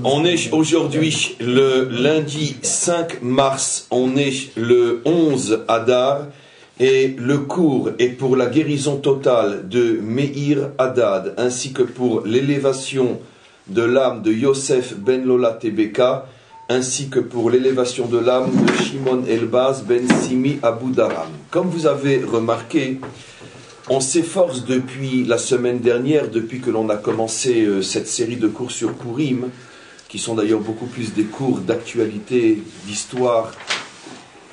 On est aujourd'hui le lundi 5 mars, on est le 11 Adar et le cours est pour la guérison totale de Meir Haddad ainsi que pour l'élévation de l'âme de Yosef ben Lola Tebeka ainsi que pour l'élévation de l'âme de Shimon Elbaz ben Simi Abu Daram. Comme vous avez remarqué, on s'efforce depuis la semaine dernière, depuis que l'on a commencé cette série de cours sur Purim, qui sont d'ailleurs beaucoup plus des cours d'actualité, d'histoire,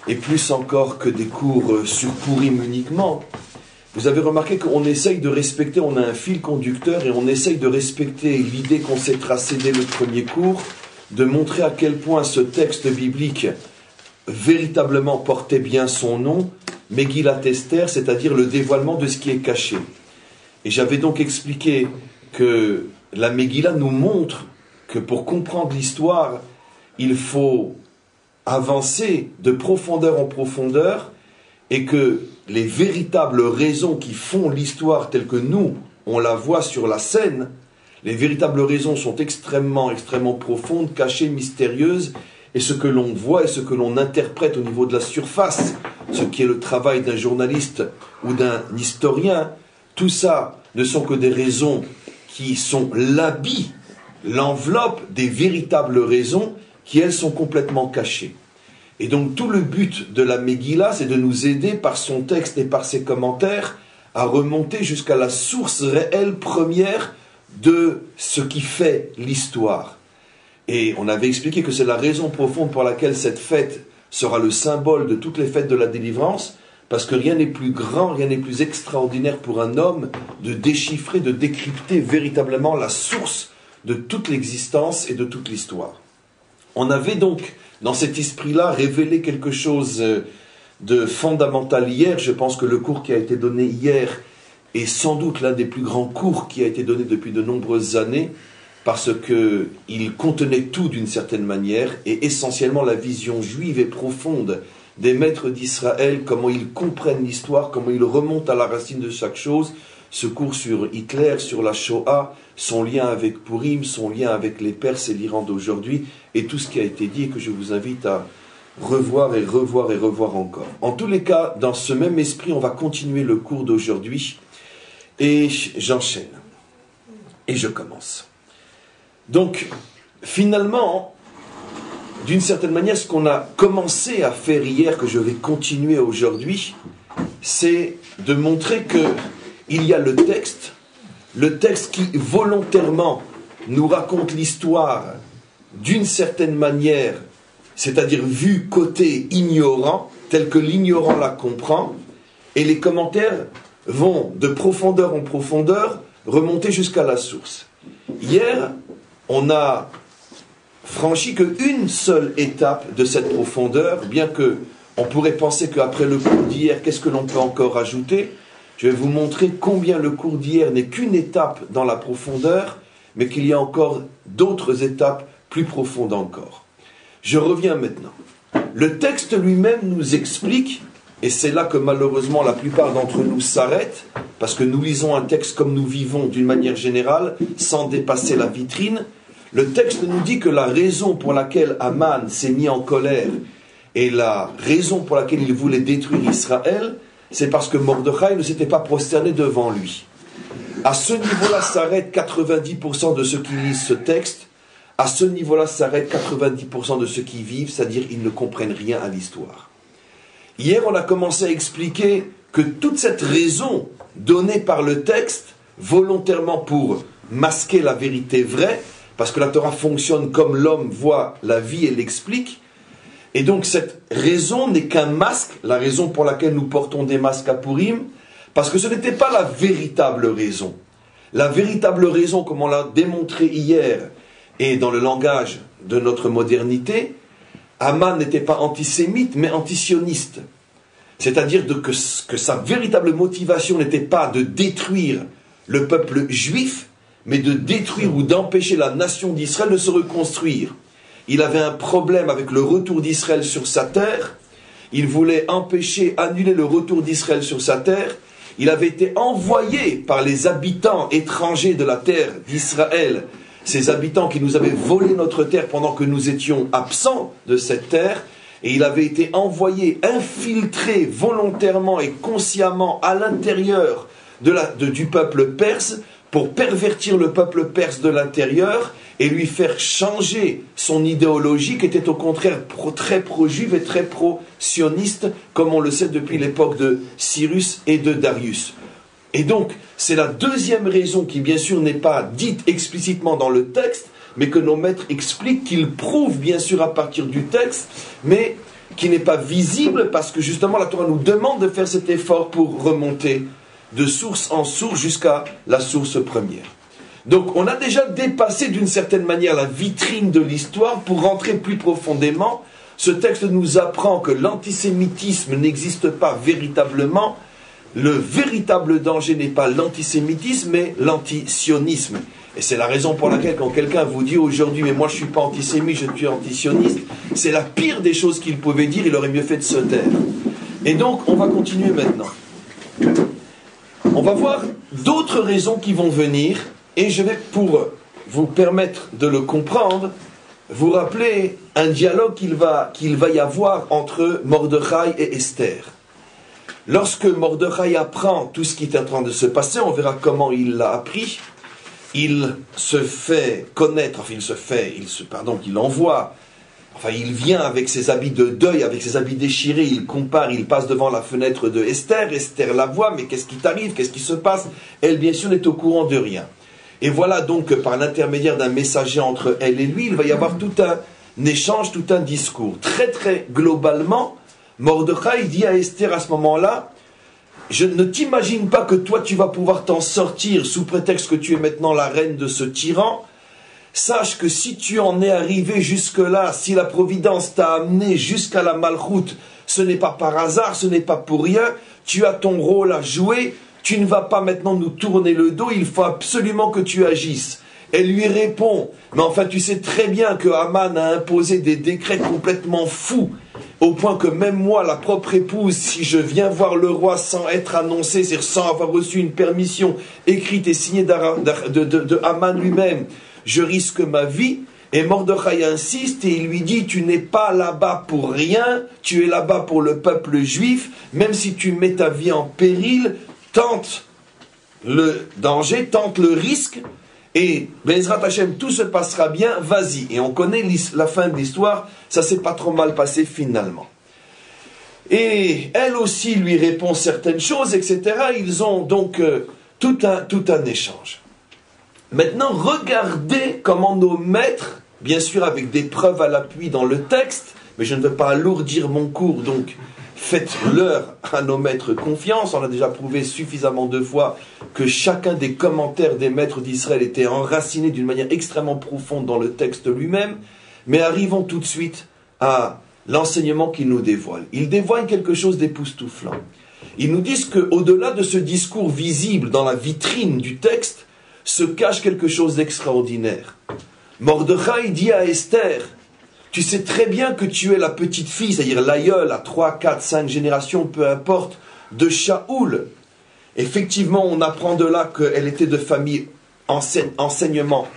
et plus encore que des cours sur Purim uniquement. Vous avez remarqué qu'on essaye de respecter, on a un fil conducteur, et on essaye de respecter l'idée qu'on s'est tracée dès le premier cours, de montrer à quel point ce texte biblique véritablement portait bien son nom, Megillat Esther, c'est-à-dire le dévoilement de ce qui est caché. Et j'avais donc expliqué que la Megillah nous montre que pour comprendre l'histoire, il faut avancer de profondeur en profondeur et que les véritables raisons qui font l'histoire telle que nous, on la voit sur la scène, les véritables raisons sont extrêmement, extrêmement profondes, cachées, mystérieuses, et ce que l'on voit et ce que l'on interprète au niveau de la surface, ce qui est le travail d'un journaliste ou d'un historien, tout ça ne sont que des raisons qui sont l'habit, l'enveloppe des véritables raisons qui, elles, sont complètement cachées. Et donc tout le but de la Megillah, c'est de nous aider par son texte et par ses commentaires à remonter jusqu'à la source réelle première de ce qui fait l'histoire. Et on avait expliqué que c'est la raison profonde pour laquelle cette fête sera le symbole de toutes les fêtes de la délivrance, parce que rien n'est plus grand, rien n'est plus extraordinaire pour un homme de déchiffrer, de décrypter véritablement la source de toute l'existence et de toute l'histoire. On avait donc, dans cet esprit-là, révélé quelque chose de fondamental hier. Je pense que le cours qui a été donné hier est sans doute l'un des plus grands cours qui a été donné depuis de nombreuses années, parce qu'il contenait tout d'une certaine manière, et essentiellement la vision juive et profonde des maîtres d'Israël, comment ils comprennent l'histoire, comment ils remontent à la racine de chaque chose. Ce cours sur Hitler, sur la Shoah, son lien avec Purim, son lien avec les Perses et l'Iran d'aujourd'hui, et tout ce qui a été dit et que je vous invite à revoir et revoir et revoir encore. En tous les cas, dans ce même esprit, on va continuer le cours d'aujourd'hui, et j'enchaîne, et je commence. Donc, finalement, d'une certaine manière, ce qu'on a commencé à faire hier, que je vais continuer aujourd'hui, c'est de montrer qu'il y a le texte qui volontairement nous raconte l'histoire d'une certaine manière, c'est-à-dire vu côté ignorant, tel que l'ignorant la comprend, et les commentaires vont de profondeur en profondeur remonter jusqu'à la source. Hier, on a franchi qu'une seule étape de cette profondeur, bien que on pourrait penser qu'après le cours d'hier, qu'est-ce que l'on peut encore ajouter? Je vais vous montrer combien le cours d'hier n'est qu'une étape dans la profondeur, mais qu'il y a encore d'autres étapes plus profondes encore. Je reviens maintenant. Le texte lui-même nous explique, et c'est là que malheureusement la plupart d'entre nous s'arrêtent, parce que nous lisons un texte comme nous vivons d'une manière générale, sans dépasser la vitrine. Le texte nous dit que la raison pour laquelle Aman s'est mis en colère et la raison pour laquelle il voulait détruire Israël, c'est parce que Mordechai ne s'était pas prosterné devant lui. À ce niveau-là s'arrêtent 90% de ceux qui lisent ce texte. À ce niveau-là s'arrêtent 90% de ceux qui vivent, c'est-à-dire ils ne comprennent rien à l'histoire. Hier, on a commencé à expliquer que toute cette raison donnée par le texte, volontairement pour masquer la vérité vraie, parce que la Torah fonctionne comme l'homme voit la vie et l'explique, et donc cette raison n'est qu'un masque, la raison pour laquelle nous portons des masques à Purim, parce que ce n'était pas la véritable raison. La véritable raison, comme on l'a démontré hier, et dans le langage de notre modernité, Aman n'était pas antisémite, mais antisioniste. C'est-à-dire que sa véritable motivation n'était pas de détruire le peuple juif, mais de détruire ou d'empêcher la nation d'Israël de se reconstruire. Il avait un problème avec le retour d'Israël sur sa terre. Il voulait empêcher, annuler le retour d'Israël sur sa terre. Il avait été envoyé par les habitants étrangers de la terre d'Israël ces habitants qui nous avaient volé notre terre pendant que nous étions absents de cette terre, et il avait été envoyé, infiltré volontairement et consciemment à l'intérieur du peuple perse pour pervertir le peuple perse de l'intérieur et lui faire changer son idéologie qui était au contraire très pro-juive et très pro-sioniste, comme on le sait depuis l'époque de Cyrus et de Darius. Et donc, c'est la deuxième raison qui, bien sûr, n'est pas dite explicitement dans le texte, mais que nos maîtres expliquent, qu'ils prouvent, bien sûr, à partir du texte, mais qui n'est pas visible parce que, justement, la Torah nous demande de faire cet effort pour remonter de source en source jusqu'à la source première. Donc, on a déjà dépassé, d'une certaine manière, la vitrine de l'histoire pour rentrer plus profondément. Ce texte nous apprend que l'antisémitisme n'existe pas véritablement. Le véritable danger n'est pas l'antisémitisme, mais l'antisionisme. Et c'est la raison pour laquelle quand quelqu'un vous dit aujourd'hui « mais moi je ne suis pas antisémite, je suis antisioniste », c'est la pire des choses qu'il pouvait dire, il aurait mieux fait de se taire. Et donc, on va continuer maintenant. On va voir d'autres raisons qui vont venir, et je vais, pour vous permettre de le comprendre, vous rappeler un dialogue qu'il va y avoir entre Mordechai et Esther. Lorsque Mordechai apprend tout ce qui est en train de se passer, on verra comment il l'a appris. Il se fait connaître, il vient avec ses habits de deuil, avec ses habits déchirés, il compare, il passe devant la fenêtre de Esther, Esther la voit, mais qu'est-ce qui t'arrive, qu'est-ce qui se passe? Elle, bien sûr, n'est au courant de rien. Et voilà donc que par l'intermédiaire d'un messager entre elle et lui, il va y avoir tout un échange, tout un discours. Très très globalement, Mordechai dit à Esther à ce moment-là, je ne t'imagine pas que toi tu vas pouvoir t'en sortir sous prétexte que tu es maintenant la reine de ce tyran. Sache que si tu en es arrivé jusque-là, si la providence t'a amené jusqu'à la malchoute, ce n'est pas par hasard, ce n'est pas pour rien, tu as ton rôle à jouer, tu ne vas pas maintenant nous tourner le dos, il faut absolument que tu agisses. Elle lui répond, mais enfin tu sais très bien que Haman a imposé des décrets complètement fous, au point que même moi, la propre épouse, si je viens voir le roi sans être annoncé, c'est-à-dire sans avoir reçu une permission écrite et signée de Haman lui-même, je risque ma vie. Et Mordechai insiste et il lui dit, tu n'es pas là-bas pour rien, tu es là-bas pour le peuple juif, même si tu mets ta vie en péril, tente le danger, tente le risque, et Bezrat Hashem, tout se passera bien, vas-y. Et on connaît la fin de l'histoire, ça s'est pas trop mal passé finalement. Et elle aussi lui répond certaines choses, etc. Ils ont donc tout un échange. Maintenant, regardez comment nos maîtres, bien sûr avec des preuves à l'appui dans le texte, mais je ne veux pas alourdir mon cours, donc faites-leur à nos maîtres confiance. On a déjà prouvé suffisamment de fois que chacun des commentaires des maîtres d'Israël était enraciné d'une manière extrêmement profonde dans le texte lui-même. Mais arrivons tout de suite à l'enseignement qu'ils nous dévoilent. Ils dévoilent quelque chose d'époustouflant. Ils nous disent qu'au-delà de ce discours visible dans la vitrine du texte, se cache quelque chose d'extraordinaire. Mordechai dit à Esther, tu sais très bien que tu es la petite fille, c'est-à-dire l'aïeule à 3, 4, 5 générations, peu importe, de Shaoul. Effectivement, on apprend de là qu'elle était de famille enseignement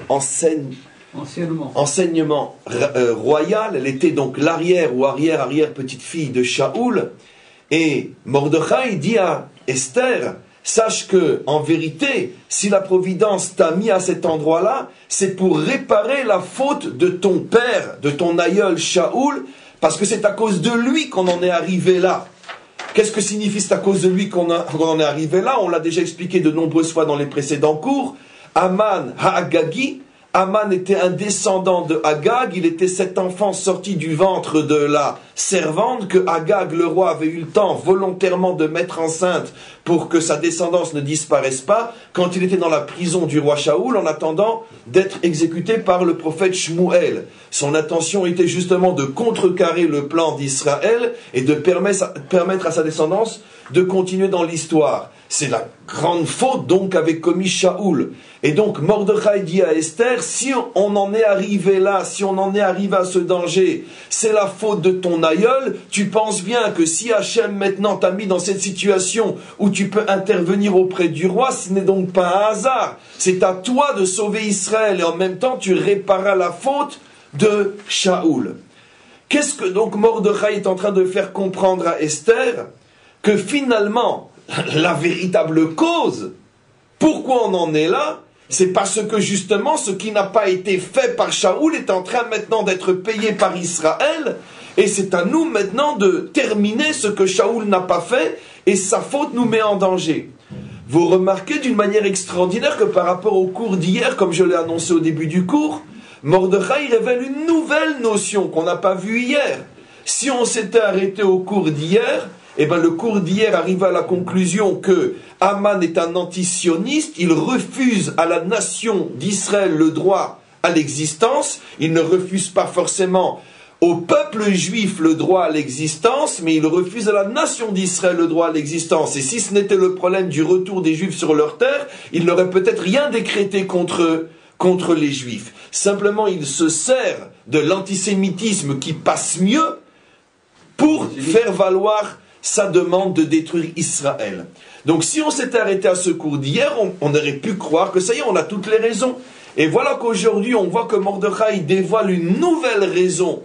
royal. Elle était donc l'arrière ou arrière petite fille de Shaoul. Et Mordechai dit à Esther, sache que, en vérité, si la providence t'a mis à cet endroit-là, c'est pour réparer la faute de ton père, de ton aïeul Shaoul, parce que c'est à cause de lui qu'on en est arrivé là. Qu'est-ce que signifie c'est à cause de lui qu'on en est arrivé là? On l'a déjà expliqué de nombreuses fois dans les précédents cours. Haman Ha'agagi, Haman était un descendant de Agag, il était cet enfant sorti du ventre de la servante que Agag, le roi, avait eu le temps volontairement de mettre enceinte pour que sa descendance ne disparaisse pas, quand il était dans la prison du roi Shaoul, en attendant d'être exécuté par le prophète Shmuel. Son intention était justement de contrecarrer le plan d'Israël et de permettre à sa descendance de continuer dans l'histoire. C'est la grande faute donc qu'avait commis Shaoul. Et donc Mordechai dit à Esther, si on en est arrivé là, si on en est arrivé à ce danger, c'est la faute de ton aïeul. Tu penses bien que si Hachem maintenant t'a mis dans cette situation où tu peux intervenir auprès du roi, ce n'est donc pas un hasard. C'est à toi de sauver Israël et en même temps tu répareras la faute de Shaoul. Qu'est-ce que donc Mordechai est en train de faire comprendre à Esther? Que finalement, la véritable cause, pourquoi on en est là, c'est parce que justement ce qui n'a pas été fait par Shaoul est en train maintenant d'être payé par Israël, et c'est à nous maintenant de terminer ce que Shaoul n'a pas fait, et sa faute nous met en danger. Vous remarquez d'une manière extraordinaire que par rapport au cours d'hier, comme je l'ai annoncé au début du cours, Mordechai révèle une nouvelle notion qu'on n'a pas vue hier. Si on s'était arrêté au cours d'hier, eh bien, le cours d'hier arrive à la conclusion que Haman est un antisioniste, il refuse à la nation d'Israël le droit à l'existence, il ne refuse pas forcément au peuple juif le droit à l'existence, mais il refuse à la nation d'Israël le droit à l'existence. Et si ce n'était le problème du retour des juifs sur leur terre, il n'aurait peut-être rien décrété contre les juifs. Simplement, il se sert de l'antisémitisme qui passe mieux pour faire valoir sa demande de détruire Israël. Donc si on s'était arrêté à ce cours d'hier, on aurait pu croire que ça y est, on a toutes les raisons. Et voilà qu'aujourd'hui, on voit que Mordechai dévoile une nouvelle raison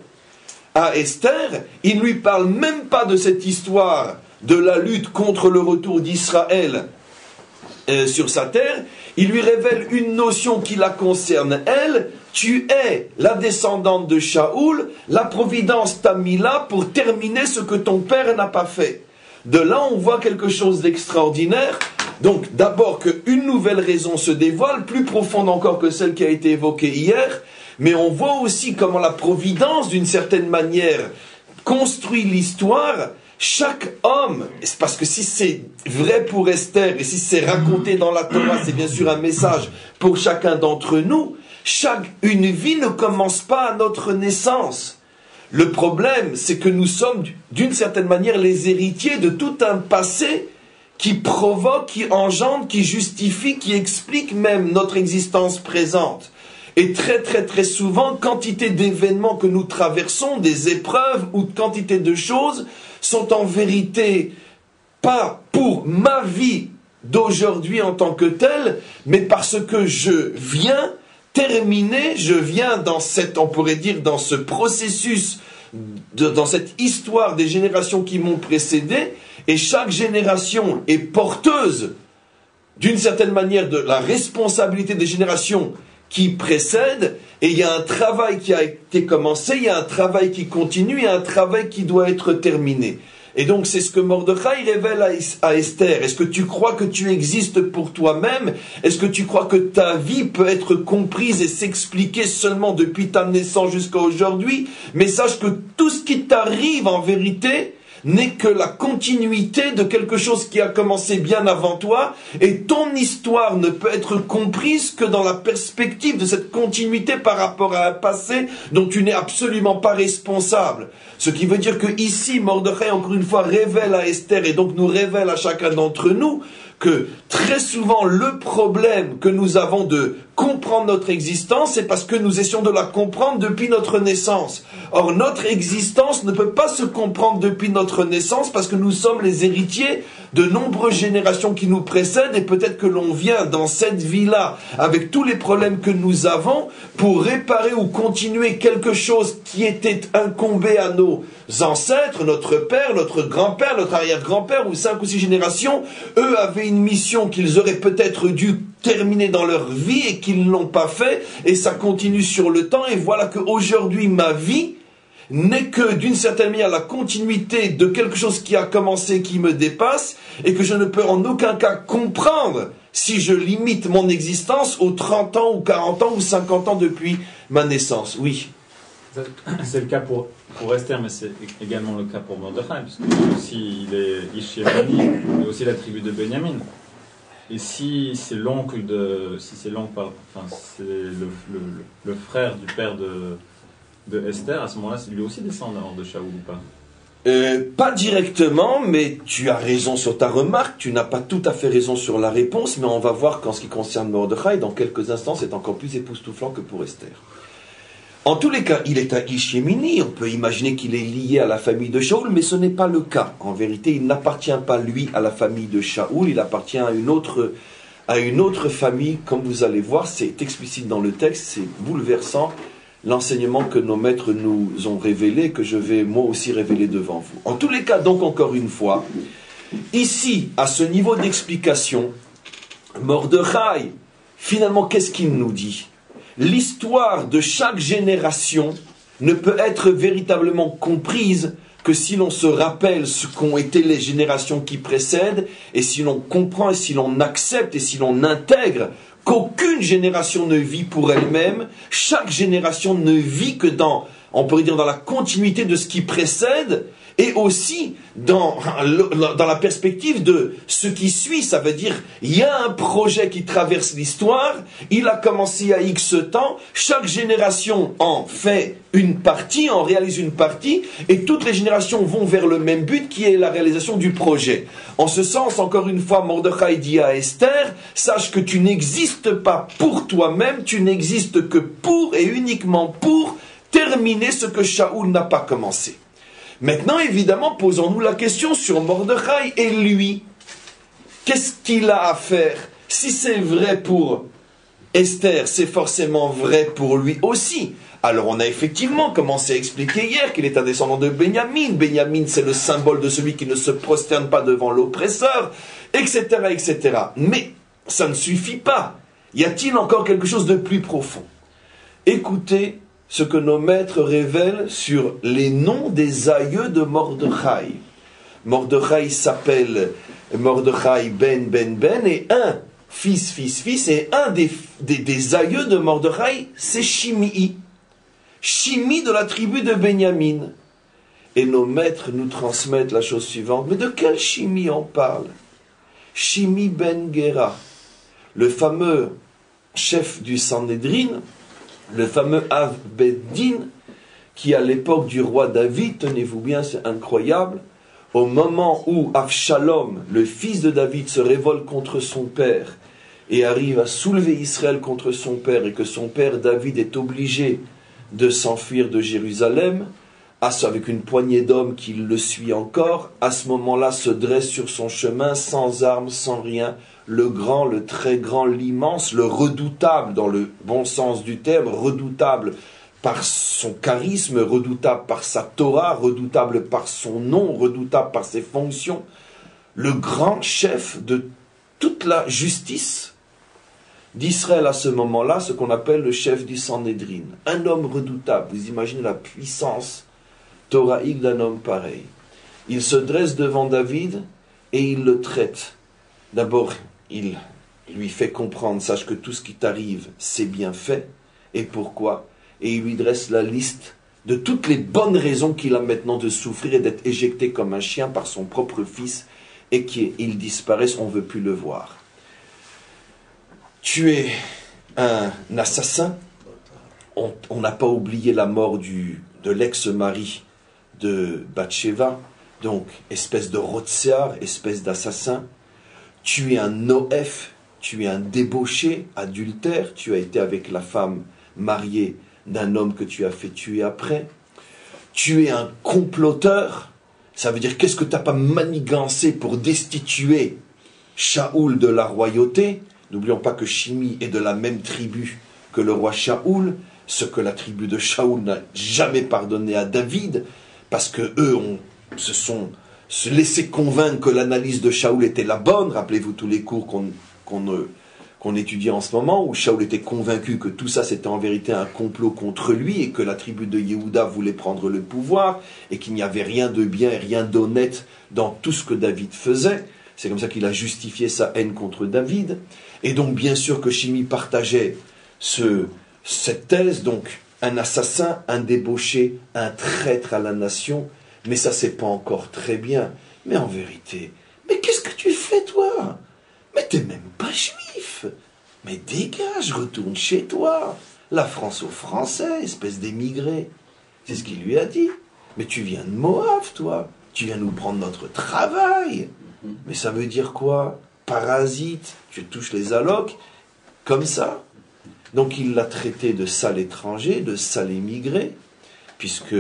à Esther. Il ne lui parle même pas de cette histoire de la lutte contre le retour d'Israël sur sa terre. Il lui révèle une notion qui la concerne, elle. Tu es la descendante de Shaoul, la providence t'a mis là pour terminer ce que ton père n'a pas fait. De là, on voit quelque chose d'extraordinaire. Donc, d'abord qu'une nouvelle raison se dévoile, plus profonde encore que celle qui a été évoquée hier, mais on voit aussi comment la providence, d'une certaine manière, construit l'histoire. Chaque homme, parce que si c'est vrai pour Esther, et si c'est raconté dans la Torah, c'est bien sûr un message pour chacun d'entre nous. Une vie ne commence pas à notre naissance. Le problème, c'est que nous sommes, d'une certaine manière, les héritiers de tout un passé qui provoque, qui engendre, qui justifie, qui explique même notre existence présente. Et très très très souvent, quantité d'événements que nous traversons, des épreuves ou quantité de choses, sont en vérité pas pour ma vie d'aujourd'hui en tant que telle, mais parce que je viens terminer, je viens dans cette, on pourrait dire, dans ce processus, dans cette histoire des générations qui m'ont précédé, et chaque génération est porteuse, d'une certaine manière, de la responsabilité des générations qui précèdent, et il y a un travail qui a été commencé, il y a un travail qui continue, il y a un travail qui doit être terminé. Et donc c'est ce que Mordechai révèle à Esther. Est-ce que tu crois que tu existes pour toi-même? Est-ce que tu crois que ta vie peut être comprise et s'expliquer seulement depuis ta naissance jusqu'à aujourd'hui? Mais sache que tout ce qui t'arrive en vérité n'est que la continuité de quelque chose qui a commencé bien avant toi, et ton histoire ne peut être comprise que dans la perspective de cette continuité par rapport à un passé dont tu n'es absolument pas responsable. Ce qui veut dire que ici, Mordechai, encore une fois, révèle à Esther, et donc nous révèle à chacun d'entre nous, que très souvent le problème que nous avons de comprendre notre existence, c'est parce que nous essayons de la comprendre depuis notre naissance. Or, notre existence ne peut pas se comprendre depuis notre naissance parce que nous sommes les héritiers de nombreuses générations qui nous précèdent, et peut-être que l'on vient dans cette vie-là, avec tous les problèmes que nous avons, pour réparer ou continuer quelque chose qui était incombé à nos ancêtres, notre père, notre grand-père, notre arrière-grand-père, ou 5 ou 6 générations. Eux avaient une mission qu'ils auraient peut-être dû terminer dans leur vie et qu'ils ne l'ont pas fait, et ça continue sur le temps. Et voilà qu'aujourd'hui ma vie n'est que d'une certaine manière la continuité de quelque chose qui a commencé, qui me dépasse, et que je ne peux en aucun cas comprendre si je limite mon existence aux 30 ans ou 40 ans ou 50 ans depuis ma naissance. Oui. C'est le cas pour Esther, mais c'est également le cas pour Mordechai, puisque aussi il est Ish Yemani, mais aussi la tribu de Benjamin. Et si c'est l'oncle c'est le frère du père de Esther, à ce moment-là, c'est lui aussi descendant de Shaoul ou pas? Pas directement, mais tu as raison sur ta remarque, tu n'as pas tout à fait raison sur la réponse, mais on va voir qu'en ce qui concerne Mordechai, dans quelques instants, c'est encore plus époustouflant que pour Esther. En tous les cas, il est un Ish Yemini, on peut imaginer qu'il est lié à la famille de Shaoul, mais ce n'est pas le cas. En vérité, il n'appartient pas, lui, à la famille de Shaoul, il appartient à une autre famille, comme vous allez voir, c'est explicite dans le texte, c'est bouleversant, l'enseignement que nos maîtres nous ont révélé, que je vais moi aussi révéler devant vous. En tous les cas, donc encore une fois, ici, à ce niveau d'explication, Mordechai, finalement, qu'est-ce qu'il nous dit? L'histoire de chaque génération ne peut être véritablement comprise que si l'on se rappelle ce qu'ont été les générations qui précèdent, et si l'on comprend, et si l'on accepte, et si l'on intègre qu'aucune génération ne vit pour elle-même, chaque génération ne vit que dans, on pourrait dire, dans la continuité de ce qui précède, et aussi dans la perspective de ce qui suit. Ça veut dire, il y a un projet qui traverse l'histoire, il a commencé à X temps, chaque génération en fait une partie, en réalise une partie, et toutes les générations vont vers le même but qui est la réalisation du projet. En ce sens, encore une fois, Mordechai dit à Esther, sache que tu n'existes pas pour toi-même, tu n'existes que pour et uniquement pour terminer ce que Shaoul n'a pas commencé. Maintenant, évidemment, posons-nous la question sur Mordechai et lui. Qu'est-ce qu'il a à faire? Si c'est vrai pour Esther, c'est forcément vrai pour lui aussi. Alors on a effectivement commencé à expliquer hier qu'il est un descendant de Benyamin. Benyamin, c'est le symbole de celui qui ne se prosterne pas devant l'oppresseur, etc., etc. Mais ça ne suffit pas. Y a-t-il encore quelque chose de plus profond? Écoutez ce que nos maîtres révèlent sur les noms des aïeux de Mordechai. Mordechai s'appelle Mordechai Ben, et un fils, et un des aïeux de Mordechai, c'est Shimei. Shimei de la tribu de Benyamin. Et nos maîtres nous transmettent la chose suivante. Mais de quel Shimei on parle? Shimei Ben Gera, le fameux chef du Sanhédrin, le fameux Av Beddin, qui à l'époque du roi David, tenez-vous bien, c'est incroyable, au moment où Avshalom, le fils de David, se révolte contre son père et arrive à soulever Israël contre son père, et que son père David est obligé de s'enfuir de Jérusalem, avec une poignée d'hommes qui le suit encore, à ce moment-là se dresse sur son chemin, sans armes, sans rien, le grand, le très grand, l'immense, le redoutable dans le bon sens du terme, redoutable par son charisme, redoutable par sa Torah, redoutable par son nom, redoutable par ses fonctions, le grand chef de toute la justice d'Israël à ce moment-là, ce qu'on appelle le chef du Sanhédrin. Un homme redoutable, vous imaginez la puissance thoraïque d'un homme pareil. Il se dresse devant David et il le traite. D'abord, il lui fait comprendre, sache que tout ce qui t'arrive, c'est bien fait. Et pourquoi? Et il lui dresse la liste de toutes les bonnes raisons qu'il a maintenant de souffrir et d'être éjecté comme un chien par son propre fils, et qu'il disparaisse, on ne veut plus le voir. Tu es un assassin. On n'a pas oublié la mort de l'ex-mari de Bathsheba, donc espèce de Rotsear, espèce d'assassin. Tu es un Noef, tu es un débauché, adultère, tu as été avec la femme mariée d'un homme que tu as fait tuer après. Tu es un comploteur, ça veut dire qu'est-ce que tu n'as pas manigancé pour destituer Shaoul de la royauté? N'oublions pas que Shimei est de la même tribu que le roi Shaoul, ce que la tribu de Shaoul n'a jamais pardonné à David, parce que eux se sont laissés convaincre que l'analyse de Shaoul était la bonne. Rappelez-vous tous les cours qu'on étudie en ce moment, où Shaoul était convaincu que tout ça c'était en vérité un complot contre lui, et que la tribu de Yehuda voulait prendre le pouvoir, et qu'il n'y avait rien de bien et rien d'honnête dans tout ce que David faisait. C'est comme ça qu'il a justifié sa haine contre David. Et donc bien sûr que Shimei partageait cette thèse, donc un assassin, un débauché, un traître à la nation. Mais ça c'est pas encore très bien. Mais en vérité, mais qu'est-ce que tu fais toi? Mais t'es même pas juif. Mais dégage, retourne chez toi. La France aux Français, espèce d'émigré. C'est ce qu'il lui a dit. mais tu viens de Moab, toi. Tu viens nous prendre notre travail. Mais ça veut dire quoi? Parasite, tu touches les allocs, comme ça. Donc il l'a traité de sale étranger, de sale émigré, puisque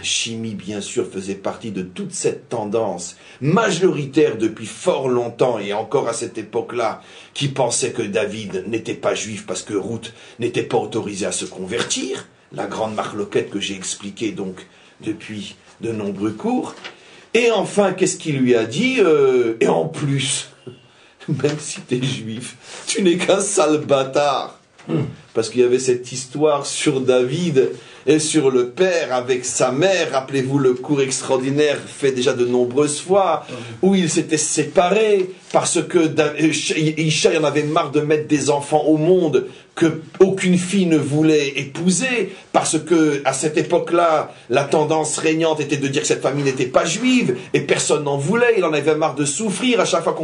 Shimi, bien sûr, faisait partie de toute cette tendance majoritaire depuis fort longtemps, et encore à cette époque-là, qui pensait que David n'était pas juif parce que Ruth n'était pas autorisée à se convertir. La grande marloquette que j'ai expliquée donc depuis de nombreux cours. Et enfin, qu'est-ce qu'il lui a dit? Et en plus, même si tu es juif, tu n'es qu'un sale bâtard. Parce qu'il y avait cette histoire sur David et sur le père avec sa mère. Rappelez-vous le cours extraordinaire fait déjà de nombreuses fois, où ils s'étaient séparés parce que Ishaï en avait marre de mettre des enfants au monde que aucune fille ne voulait épouser, parce que à cette époque-là, la tendance régnante était de dire que cette famille n'était pas juive, et personne n'en voulait. Il en avait marre de souffrir. À chaque fois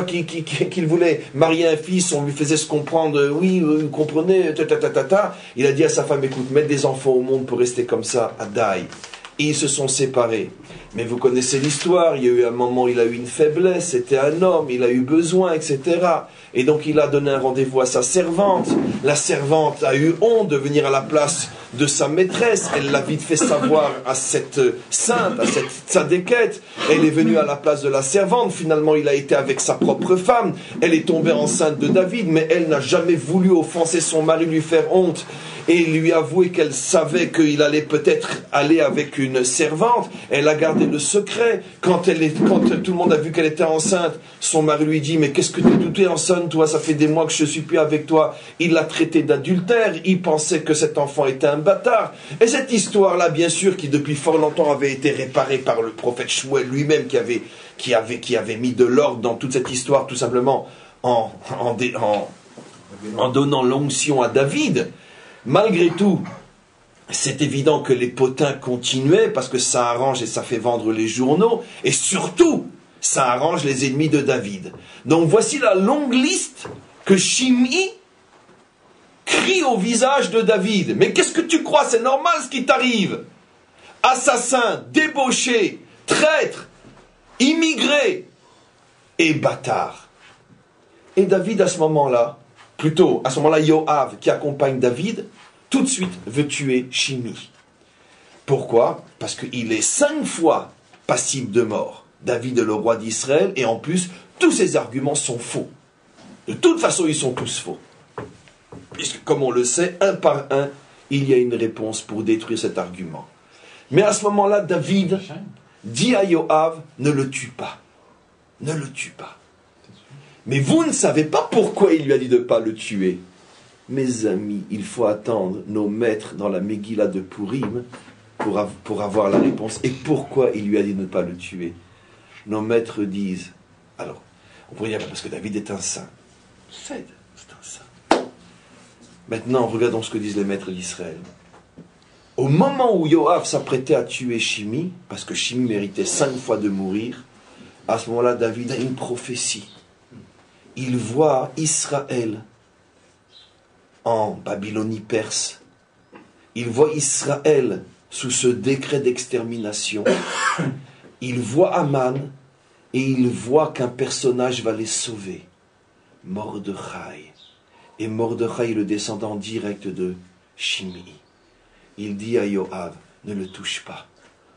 qu'il voulait marier un fils, on lui faisait se comprendre, oui, vous comprenez, Il a dit à sa femme, écoute, mettre des enfants au monde pour rester comme ça, à Daï. Et ils se sont séparés. Mais vous connaissez l'histoire, il y a eu un moment où il a eu une faiblesse, c'était un homme, il a eu besoin, etc. Et donc il a donné un rendez-vous à sa servante. La servante a eu honte de venir à la place de sa maîtresse. Elle l'a vite fait savoir à cette sainte, à cette tzadékette. Elle est venue à la place de la servante. Finalement, il a été avec sa propre femme. Elle est tombée enceinte de David, mais elle n'a jamais voulu offenser son mari, lui faire honte et lui avouer qu'elle savait qu'il allait peut-être aller avec une servante. Elle a gardé le secret. Quand tout le monde a vu qu'elle était enceinte, son mari lui dit, mais qu'est-ce que tu es enceinte, toi? Ça fait des mois que je suis plus avec toi. Il l'a traité d'adultère. Il pensait que cet enfant était un bâtard. Et cette histoire-là, bien sûr, qui depuis fort longtemps avait été réparée par le prophète Shmuel lui-même, qui avait mis de l'ordre dans toute cette histoire, tout simplement en donnant l'onction à David. Malgré tout, c'est évident que les potins continuaient parce que ça arrange et ça fait vendre les journaux, et surtout, ça arrange les ennemis de David. Donc voici la longue liste que Shimei crie au visage de David. Mais qu'est-ce que tu crois? C'est normal ce qui t'arrive. Assassin, débauché, traître, immigré et bâtard. Et David à ce moment-là, Yoav qui accompagne David, tout de suite veut tuer Shimei. Pourquoi? Parce qu'il est 5 fois passible de mort. David est le roi d'Israël, et en plus, tous ses arguments sont faux. De toute façon, ils sont tous faux. Puisque, comme on le sait, un par un, il y a une réponse pour détruire cet argument. Mais à ce moment-là, David dit à Yoav, ne le tue pas. Ne le tue pas. Mais vous ne savez pas pourquoi il lui a dit de ne pas le tuer. Mes amis, il faut attendre nos maîtres dans la Megillah de Purim pour avoir la réponse. Et pourquoi il lui a dit de ne pas le tuer? Nos maîtres disent, alors, on pourrait dire parce que David est un saint. C'est un saint. Maintenant, regardons ce que disent les maîtres d'Israël. Au moment où Yoav s'apprêtait à tuer Shimei, parce que Shimei méritait 5 fois de mourir, à ce moment-là, David a une prophétie. Il voit Israël en Babylonie perse. Il voit Israël sous ce décret d'extermination. Il voit Aman et il voit qu'un personnage va les sauver. Mordechai. Et Mordechai est le descendant direct de Shimei. Il dit à Yoav, ne le touche pas.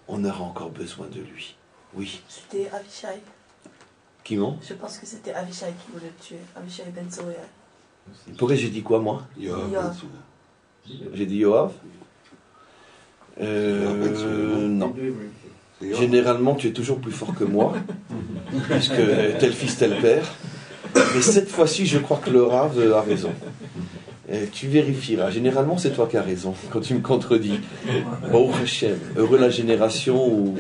On aura encore besoin de lui. Oui. C'était Avishai. Qui non? Je pense que c'était Avishai qui voulait le tuer. Avishai Ben Zoya. Pourquoi j'ai dit quoi, moi? Yoav. J'ai dit Yoav? Non. Généralement, tu es toujours plus fort que moi, puisque tel fils, tel père. Mais cette fois-ci, je crois que le Rav a raison. Et tu vérifieras. Généralement, c'est toi qui as raison quand tu me contredis. Baruch Hashem. Heureux la génération où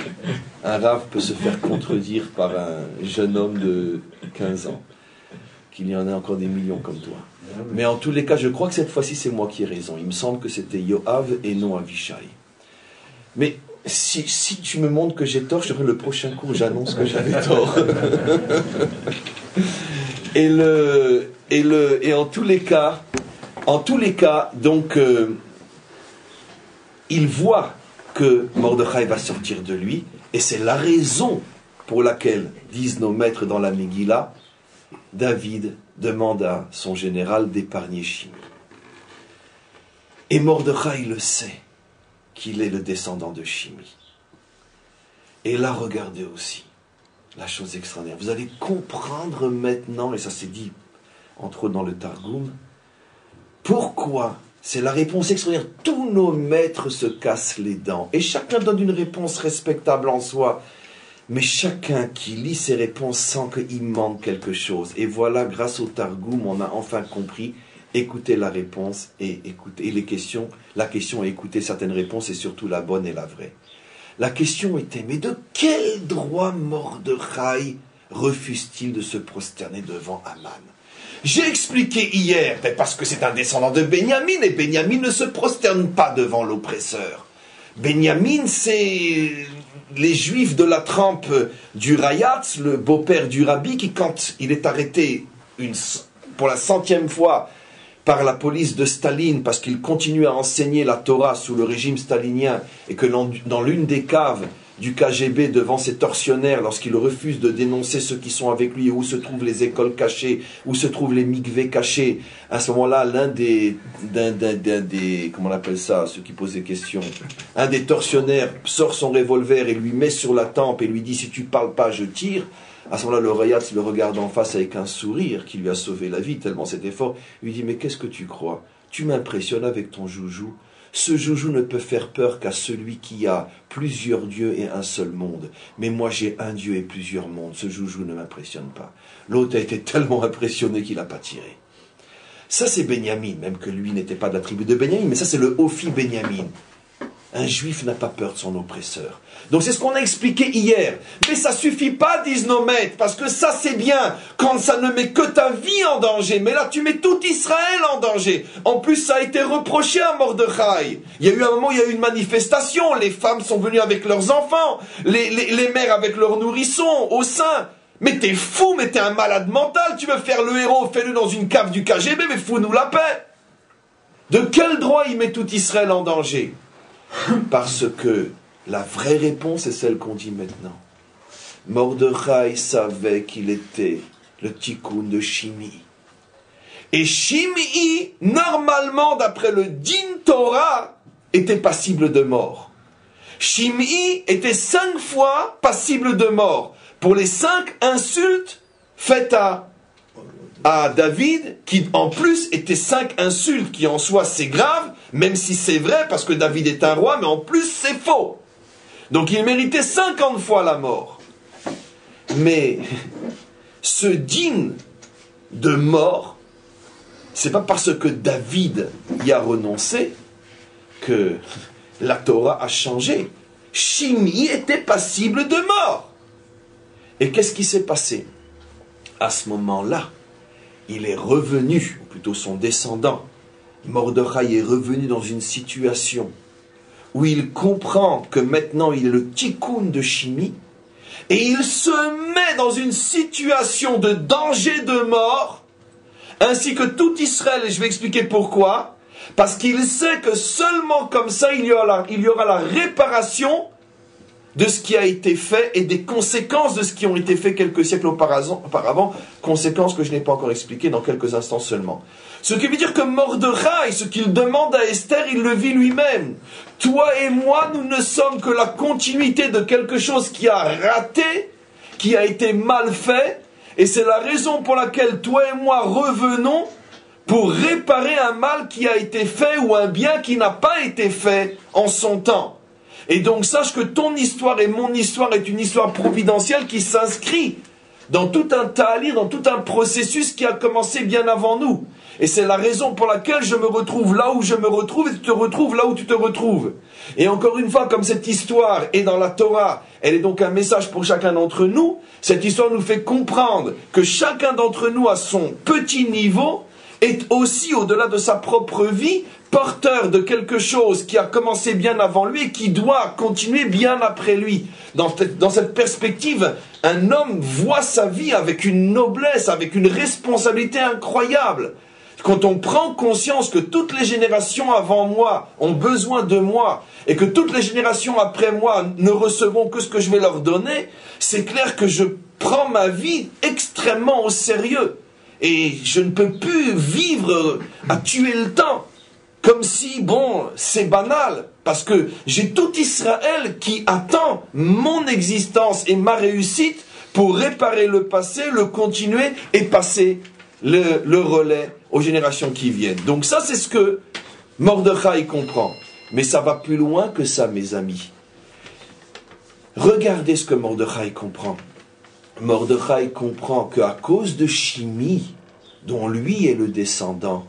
un Rav peut se faire contredire par un jeune homme de 15 ans. Qu'il y en a encore des millions comme toi. Mais en tous les cas, je crois que cette fois-ci, c'est moi qui ai raison. Il me semble que c'était Yoav et non Avishai. Mais si tu me montres que j'ai tort, je ferai le prochain cours, j'annonce que j'avais tort. Et en tous les cas, donc, il voit que Mordechai va sortir de lui, et c'est la raison pour laquelle, disent nos maîtres dans la Megillah, David demande à son général d'épargner Shimi. Et Mordechai le sait, qu'il est le descendant de Shimi. Et là, regardez aussi la chose extraordinaire. Vous allez comprendre maintenant, et ça s'est dit entre autres dans le Targum, pourquoi, c'est la réponse extraordinaire. Tous nos maîtres se cassent les dents, et chacun donne une réponse respectable en soi, mais chacun qui lit ces réponses sent qu'il manque quelque chose. Et voilà, grâce au Targum, on a enfin compris. Écoutez la réponse et écoutez les questions. La question est écouter certaines réponses, et surtout la bonne et la vraie. La question était, mais de quel droit Mordechai refuse-t-il de se prosterner devant Aman? J'ai expliqué hier, parce que c'est un descendant de Benyamin, et Benyamin ne se prosterne pas devant l'oppresseur. Benyamin, c'est les Juifs de la trempe du Rayatz, le beau-père du Rabbi, qui, quand il est arrêté pour la 100e fois par la police de Staline, parce qu'il continue à enseigner la Torah sous le régime stalinien, et que dans l'une des caves du KGB, devant ces tortionnaires, lorsqu'il refuse de dénoncer ceux qui sont avec lui, où se trouvent les écoles cachées, où se trouvent les mikvés cachés, à ce moment-là, l'un des comment on appelle ça, ceux qui posent des questions, un des tortionnaires sort son revolver et lui met sur la tempe et lui dit, si tu parles pas, je tire. À ce moment-là, le Rayatz le regarde en face avec un sourire qui lui a sauvé la vie, tellement c'était fort. Il lui dit, mais qu'est-ce que tu crois? Tu m'impressionnes avec ton joujou. Ce joujou ne peut faire peur qu'à celui qui a plusieurs dieux et un seul monde. Mais moi, j'ai un dieu et plusieurs mondes. Ce joujou ne m'impressionne pas. L'autre a été tellement impressionné qu'il n'a pas tiré. Ça, c'est Benyamin, même que lui n'était pas de la tribu de Benyamin, mais ça, c'est le Ophi Benyamin. Un juif n'a pas peur de son oppresseur. Donc c'est ce qu'on a expliqué hier. Mais ça suffit pas, disent nos maîtres, parce que ça c'est bien quand ça ne met que ta vie en danger. Mais là tu mets tout Israël en danger. En plus ça a été reproché à Mordechai. Il y a eu un moment où il y a eu une manifestation. Les femmes sont venues avec leurs enfants. Les mères avec leurs nourrissons au sein. Mais t'es fou, mais t'es un malade mental. Tu veux faire le héros, fais-le dans une cave du KGB, mais fous-nous la paix. De quel droit il met tout Israël en danger? Parce que la vraie réponse est celle qu'on dit maintenant. Mordechai savait qu'il était le tikkun de Shimi. Et Shimi, normalement, d'après le Din Torah, était passible de mort. Shimi était 5 fois passible de mort pour les 5 insultes faites à David, qui en plus étaient 5 insultes, qui en soi c'est grave, même si c'est vrai, parce que David est un roi, mais en plus c'est faux. Donc il méritait 50 fois la mort. Mais ce digne de mort, c'est pas parce que David y a renoncé que la Torah a changé. Shimi était passible de mort. Et qu'est-ce qui s'est passé? À ce moment-là, il est revenu, ou plutôt son descendant, Mordechai est revenu dans une situation où il comprend que maintenant il est le tikkun de Shimi, et il se met dans une situation de danger de mort, ainsi que tout Israël, et je vais expliquer pourquoi, parce qu'il sait que seulement comme ça il y aura la réparation de ce qui a été fait et des conséquences de ce qui ont été fait quelques siècles auparavant, conséquences que je n'ai pas encore expliquées dans quelques instants seulement. Ce qui veut dire que Mordechai, ce qu'il demande à Esther, il le vit lui-même. Toi et moi, nous ne sommes que la continuité de quelque chose qui a raté, qui a été mal fait, et c'est la raison pour laquelle toi et moi revenons pour réparer un mal qui a été fait ou un bien qui n'a pas été fait en son temps. Et donc sache que ton histoire et mon histoire est une histoire providentielle qui s'inscrit dans tout un talir, dans tout un processus qui a commencé bien avant nous. Et c'est la raison pour laquelle je me retrouve là où je me retrouve et tu te retrouves là où tu te retrouves. Et encore une fois, comme cette histoire est dans la Torah, elle est donc un message pour chacun d'entre nous, cette histoire nous fait comprendre que chacun d'entre nous à son petit niveau est aussi, au-delà de sa propre vie, porteur de quelque chose qui a commencé bien avant lui et qui doit continuer bien après lui. Dans cette perspective, un homme voit sa vie avec une noblesse, avec une responsabilité incroyable. quand on prend conscience que toutes les générations avant moi ont besoin de moi, et que toutes les générations après moi ne recevront que ce que je vais leur donner, c'est clair que je prends ma vie extrêmement au sérieux. Et je ne peux plus vivre à tuer le temps, comme si, bon, c'est banal, parce que j'ai tout Israël qui attend mon existence et ma réussite pour réparer le passé, le continuer et passer le relais aux générations qui viennent. Donc ça, c'est ce que Mordechai comprend. Mais ça va plus loin que ça, mes amis. Regardez ce que Mordechai comprend. Mordechai comprend qu'à cause de Shimi, dont lui est le descendant,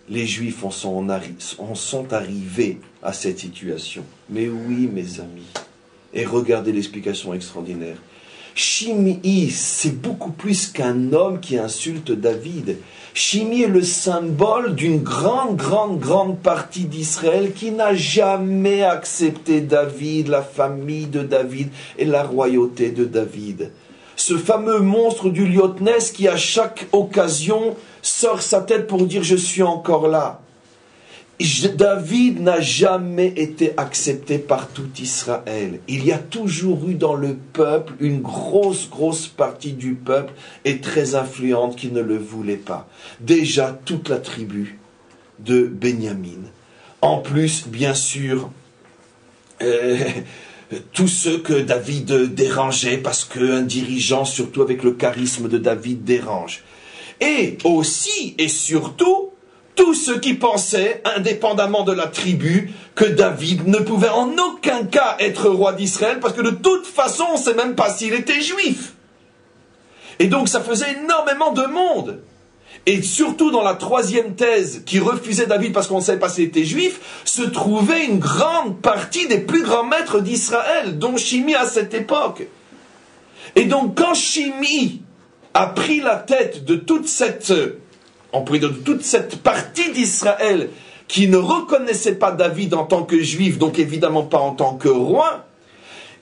les Juifs en sont arrivés à cette situation. Mais oui, mes amis. Et regardez l'explication extraordinaire. Shimei, c'est beaucoup plus qu'un homme qui insulte David. Shimei est le symbole d'une grande partie d'Israël qui n'a jamais accepté David, la famille de David et la royauté de David. Ce fameux monstre du Liotnès qui à chaque occasion sort sa tête pour dire « je suis encore là ». David n'a jamais été accepté par tout Israël. Il y a toujours eu dans le peuple une grosse partie du peuple et très influente qui ne le voulait pas. Déjà toute la tribu de Benjamin. En plus, bien sûr, tous ceux que David dérangeait parce qu'un dirigeant, surtout avec le charisme de David, dérange. Et aussi et surtout, tous ceux qui pensaient, indépendamment de la tribu, que David ne pouvait en aucun cas être roi d'Israël, parce que de toute façon, on ne sait même pas s'il était juif. Et donc ça faisait énormément de monde. Et surtout dans la troisième thèse, qui refusait David parce qu'on ne savait pas s'il était juif, se trouvait une grande partie des plus grands maîtres d'Israël, dont Shimei à cette époque. Et donc quand Shimei a pris la tête de toute cette partie d'Israël qui ne reconnaissait pas David en tant que juif, donc évidemment pas en tant que roi,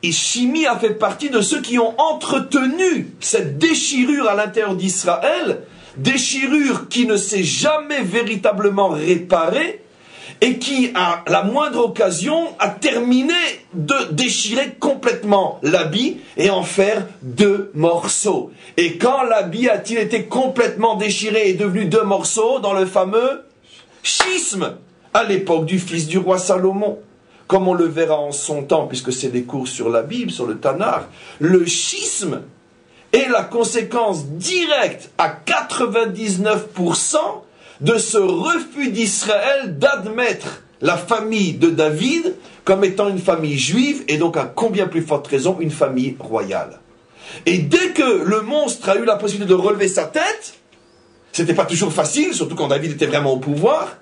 et Shimei a fait partie de ceux qui ont entretenu cette déchirure à l'intérieur d'Israël, déchirure qui ne s'est jamais véritablement réparée, et qui, à la moindre occasion, a terminé de déchirer complètement l'habit et en faire 2 morceaux. Et quand l'habit a-t-il été complètement déchiré et devenu 2 morceaux dans le fameux schisme, à l'époque du fils du roi Salomon, comme on le verra en son temps, puisque c'est des cours sur la Bible, sur le Tanakh, le schisme est la conséquence directe à 99% de ce refus d'Israël d'admettre la famille de David comme étant une famille juive et donc à combien plus forte raison une famille royale. Et dès que le monstre a eu la possibilité de relever sa tête, c'était pas toujours facile, surtout quand David était vraiment au pouvoir,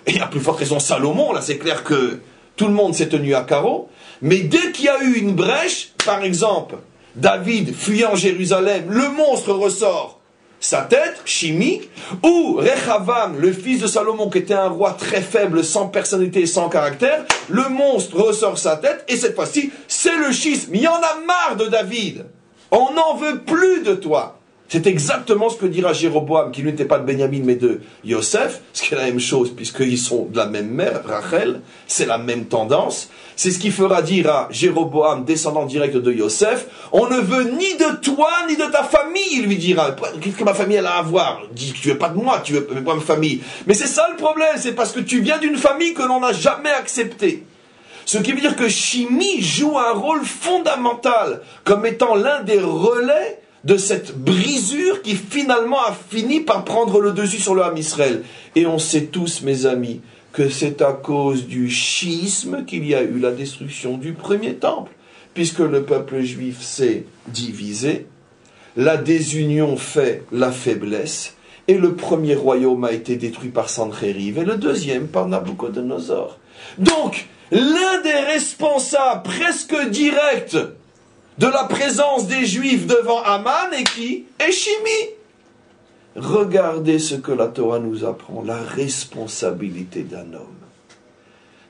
et à plus forte raison Salomon, là c'est clair que tout le monde s'est tenu à carreau, mais dès qu'il y a eu une brèche, par exemple, David fuyant Jérusalem, le monstre ressort sa tête, Shimei, ou Rechavam, le fils de Salomon, qui était un roi très faible, sans personnalité et sans caractère, le monstre ressort sa tête, et cette fois-ci, c'est le schisme. Il y en a marre de David. On n'en veut plus de toi. C'est exactement ce que dira Jéroboam, qui n'était pas de Benjamin, mais de Yosef, ce qui est la même chose, puisqu'ils sont de la même mère, Rachel, c'est la même tendance. C'est ce qui fera dire à Jéroboam, descendant direct de Yosef, on ne veut ni de toi, ni de ta famille, il lui dira. Qu'est-ce que ma famille elle a à voir? Dis que tu veux pas de moi, tu veux pas ma famille. Mais c'est ça le problème, c'est parce que tu viens d'une famille que l'on n'a jamais acceptée. Ce qui veut dire que Shimei joue un rôle fondamental, comme étant l'un des relais de cette brisure qui finalement a fini par prendre le dessus sur le Ham Israël. Et on sait tous, mes amis, que c'est à cause du schisme qu'il y a eu la destruction du premier temple, puisque le peuple juif s'est divisé, la désunion fait la faiblesse, et le premier royaume a été détruit par Sanchériv, et le deuxième par Nabucodonosor. Donc, l'un des responsables presque directs de la présence des Juifs devant Aman est qui? Et Shimei. Regardez ce que la Torah nous apprend, la responsabilité d'un homme.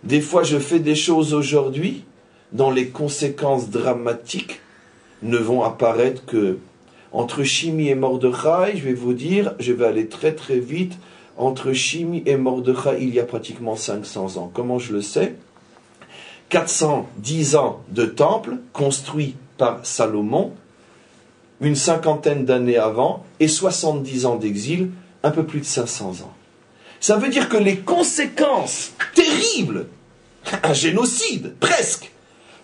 Des fois, je fais des choses aujourd'hui dont les conséquences dramatiques ne vont apparaître que entre Shimei et Mordechai, je vais vous dire, je vais aller très très vite, entre Shimi et Mordechai, il y a pratiquement 500 ans. Comment je le sais? 410 ans de temple construit par Salomon, une cinquantaine d'années avant, et 70 ans d'exil, un peu plus de 500 ans. Ça veut dire que les conséquences terribles, un génocide, presque,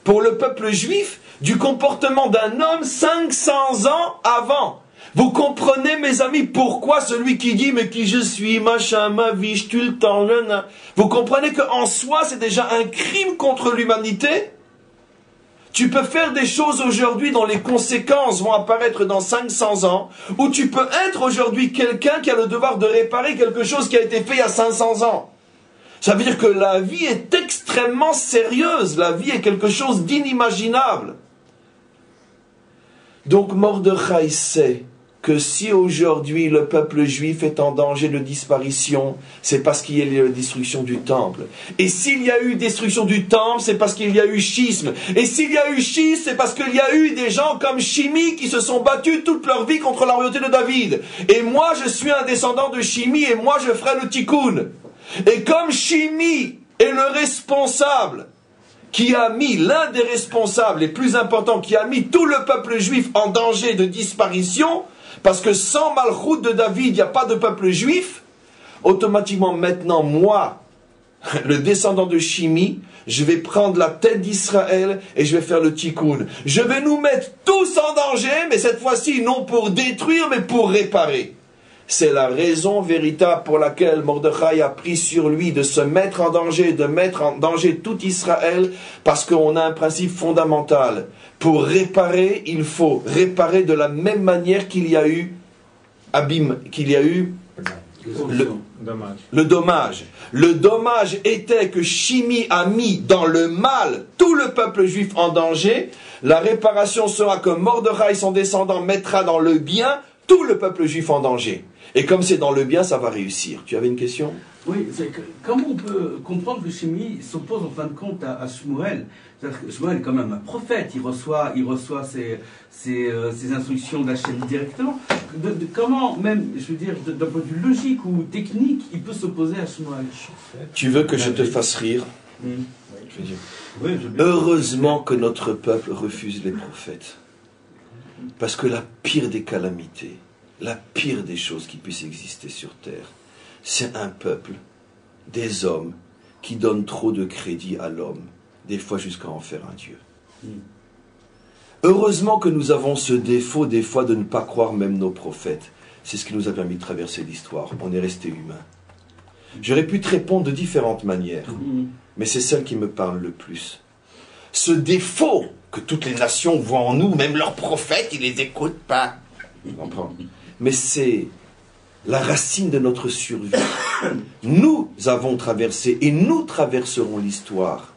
pour le peuple juif, du comportement d'un homme 500 ans avant. Vous comprenez, mes amis, pourquoi celui qui dit « mais qui je suis, machin, ma vie, je tue le temps, nana ». Vous comprenez qu'en soi, c'est déjà un crime contre l'humanité? Tu peux faire des choses aujourd'hui dont les conséquences vont apparaître dans 500 ans, ou tu peux être aujourd'hui quelqu'un qui a le devoir de réparer quelque chose qui a été fait il y a 500 ans. Ça veut dire que la vie est extrêmement sérieuse, la vie est quelque chose d'inimaginable. Donc Mordechai sait que si aujourd'hui le peuple juif est en danger de disparition, c'est parce qu'il y a eu la destruction du temple. Et s'il y a eu destruction du temple, c'est parce qu'il y a eu schisme. Et s'il y a eu schisme, c'est parce qu'il y a eu des gens comme Shimi qui se sont battus toute leur vie contre la royauté de David. Et moi, je suis un descendant de Shimi et moi, je ferai le tikkun. Et comme Shimi est le responsable, qui a mis, l'un des responsables les plus importants, qui a mis tout le peuple juif en danger de disparition, parce que sans Malchut de David, il n'y a pas de peuple juif, automatiquement maintenant, moi, le descendant de Shimi, je vais prendre la tête d'Israël et je vais faire le tikkun. Je vais nous mettre tous en danger, mais cette fois-ci, non pour détruire, mais pour réparer. C'est la raison véritable pour laquelle Mordechai a pris sur lui de se mettre en danger, de mettre en danger tout Israël, parce qu'on a un principe fondamental. Pour réparer, il faut réparer de la même manière qu'il y a eu le dommage. Le dommage était que Shimi a mis dans le mal tout le peuple juif en danger. La réparation sera que Mordechai, son descendant, mettra dans le bien tout le peuple juif en danger. Et comme c'est dans le bien, ça va réussir. Tu avais une question? Oui, comment on peut comprendre que Shimi s'oppose en fin de compte à Shmuel? C'est-à-dire que Shmuel est quand même un prophète, il reçoit ses instructions d'Hachem directement. Comment, même, je veux dire, d'un point de vue logique ou technique, il peut s'opposer à Shmuel? Tu veux que je te fasse rire? Je veux dire. Oui, Heureusement que notre peuple refuse les prophètes. Parce que la pire des calamités, la pire des choses qui puissent exister sur terre, c'est un peuple, des hommes, qui donnent trop de crédit à l'homme, des fois jusqu'à en faire un Dieu. Heureusement que nous avons ce défaut, des fois, de ne pas croire même nos prophètes. C'est ce qui nous a permis de traverser l'histoire. On est resté humain. J'aurais pu te répondre de différentes manières, mais c'est celle qui me parle le plus. Ce défaut que toutes les nations voient en nous, même leurs prophètes, ils ne les écoutent pas. Tu comprends? Mais c'est la racine de notre survie. Nous avons traversé et nous traverserons l'histoire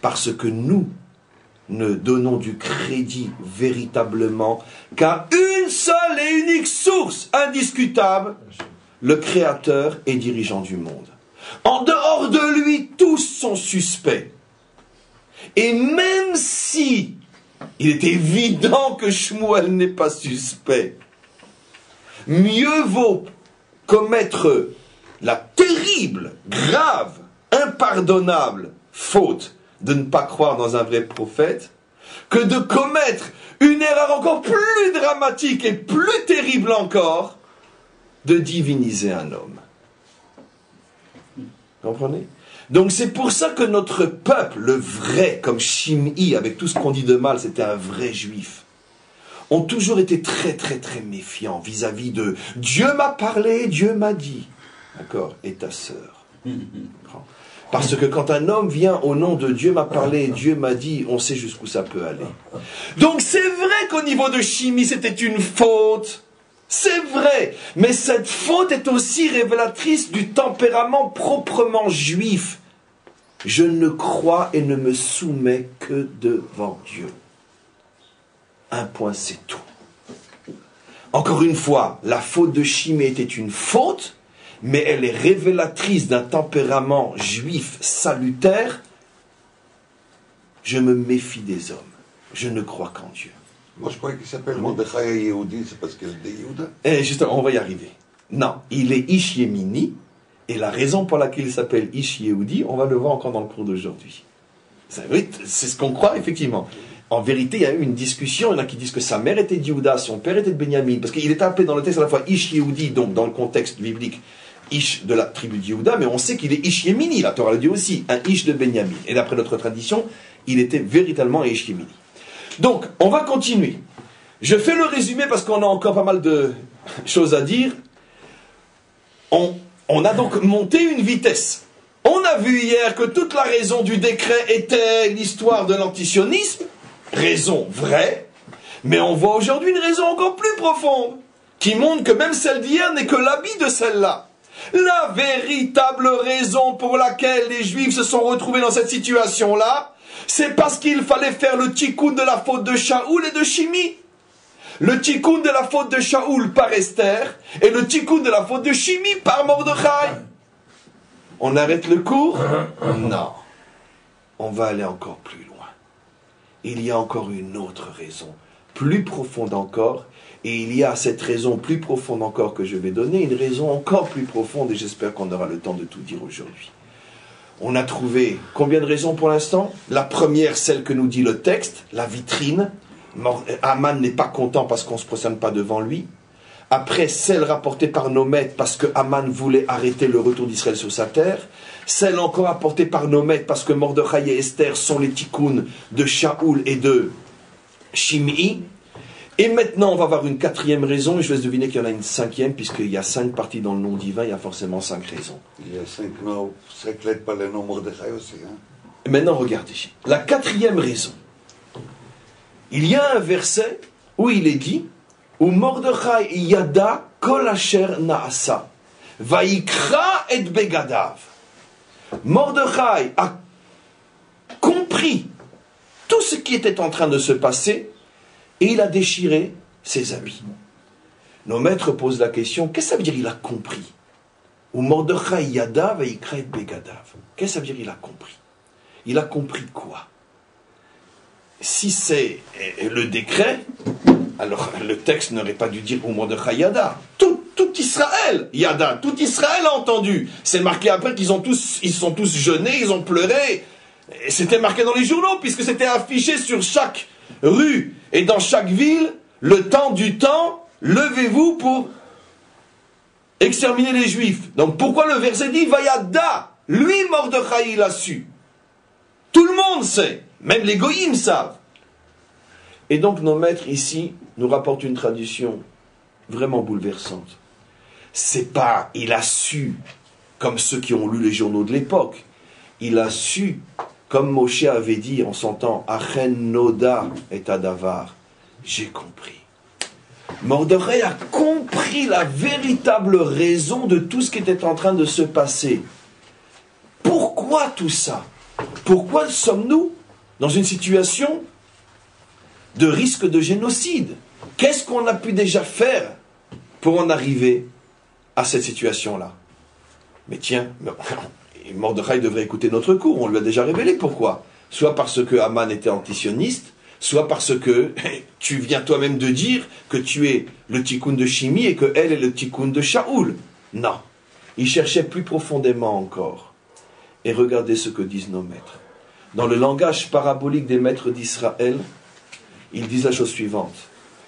parce que nous ne donnons du crédit véritablement qu'à une seule et unique source indiscutable, le Créateur et dirigeant du monde. En dehors de lui, tous sont suspects. Et même si il est évident que Shmuel n'est pas suspect, mieux vaut commettre la terrible, grave, impardonnable faute de ne pas croire dans un vrai prophète que de commettre une erreur encore plus dramatique et plus terrible encore de diviniser un homme. Vous comprenez? Donc c'est pour ça que notre peuple, le vrai, comme Shim'i, avec tout ce qu'on dit de mal, c'était un vrai juif, ont toujours été très très très méfiants vis-à-vis de « Dieu m'a parlé, Dieu m'a dit ». D'accord? Et ta sœur. Parce que quand un homme vient au nom de Dieu m'a parlé, Dieu m'a dit, on sait jusqu'où ça peut aller. Donc c'est vrai qu'au niveau de Shim'i, c'était une faute. C'est vrai. Mais cette faute est aussi révélatrice du tempérament proprement juif. Je ne crois et ne me soumets que devant Dieu. Un point, c'est tout. Encore une fois, la faute de Shimei était une faute, mais elle est révélatrice d'un tempérament juif salutaire. Je me méfie des hommes. Je ne crois qu'en Dieu. Moi, je croyais qu'il s'appelle Mordechai Yehudi, c'est parce qu'il est de Yehuda. Et justement, on va y arriver. Non, il est Ish Yemini, et la raison pour laquelle il s'appelle Ish Yehudi, on va le voir encore dans le cours d'aujourd'hui. Oui, c'est ce qu'on croit, effectivement. En vérité, il y a eu une discussion, il y en a qui disent que sa mère était d'Yehuda, son père était de Benjamin, parce qu'il est appelé dans le texte à la fois Ish Yehudi, donc dans le contexte biblique, Ish de la tribu de Yehuda, mais on sait qu'il est Ish Yemini, la Torah le dit aussi, un Ish de Benjamin. Et d'après notre tradition, il était véritablement un Ish Yemini. Donc, on va continuer. Je fais le résumé parce qu'on a encore pas mal de choses à dire. On a donc monté une vitesse. On a vu hier que toute la raison du décret était l'histoire de l'antisionisme, raison vraie, mais on voit aujourd'hui une raison encore plus profonde, qui montre que même celle d'hier n'est que l'habit de celle-là. La véritable raison pour laquelle les Juifs se sont retrouvés dans cette situation-là, c'est parce qu'il fallait faire le tikkun de la faute de Shaoul et de Shimi. Le tikkun de la faute de Shaoul par Esther et le tikkun de la faute de Shimi par Mordechai. On arrête le cours? Non. On va aller encore plus loin. Il y a encore une autre raison, plus profonde encore, et il y a cette raison plus profonde encore que je vais donner, une raison encore plus profonde, et j'espère qu'on aura le temps de tout dire aujourd'hui. On a trouvé combien de raisons pour l'instant? La première, celle que nous dit le texte, la vitrine. Aman n'est pas content parce qu'on ne se prosterne pas devant lui. Après, celle rapportée par Nomet parce que Aman voulait arrêter le retour d'Israël sur sa terre. Celle encore apportée par Nomet parce que Mordechai et Esther sont les tikkuns de Shaoul et de Shimei. Et maintenant, on va avoir une quatrième raison, et je laisse deviner qu'il y en a une cinquième, puisqu'il y a 5 parties dans le nom divin, il y a forcément 5 raisons. Il y a 5 noms, secrets par le nom Mordechai aussi. Hein? Et maintenant, regardez. La quatrième raison. Il y a un verset où il est dit où Mordechai yada kol asher naasa vaikra et begadav. Mordechai a compris tout ce qui était en train de se passer et il a déchiré ses habits. Nos maîtres posent la question, qu'est-ce que ça veut dire il a compris? Ou Mordechai yada vaikra et begadav. Qu'est-ce que ça veut dire il a compris? Il a compris quoi? Si c'est le décret, alors le texte n'aurait pas dû dire au Mordechai Yada. Tout Israël, Yada, tout Israël a entendu. C'est marqué après qu'ils sont tous jeûnés, ils ont pleuré. Et c'était marqué dans les journaux, puisque c'était affiché sur chaque rue et dans chaque ville, le temps du temps, levez-vous pour exterminer les Juifs. Donc pourquoi le verset dit Vayada? Lui, Mordechai, il a su. Tout le monde sait. Même les goïms savent. Et donc nos maîtres ici nous rapportent une tradition vraiment bouleversante. C'est pas, il a su, comme ceux qui ont lu les journaux de l'époque, il a su, comme Moshe avait dit en son temps, Achen Noda et Adavar, j'ai compris. Mordechai a compris la véritable raison de tout ce qui était en train de se passer. Pourquoi tout ça? Pourquoi sommes-nous dans une situation de risque de génocide? Qu'est-ce qu'on a pu déjà faire pour en arriver à cette situation-là? Mais tiens, Mordechai devrait écouter notre cours, on lui a déjà révélé pourquoi. Soit parce que Aman était antisioniste, soit parce que tu viens toi-même de dire que tu es le tikkun de Shimi et qu'elle est le tikkun de Shaoul. Non, il cherchait plus profondément encore. Et regardez ce que disent nos maîtres. Dans le langage parabolique des maîtres d'Israël, ils disent la chose suivante.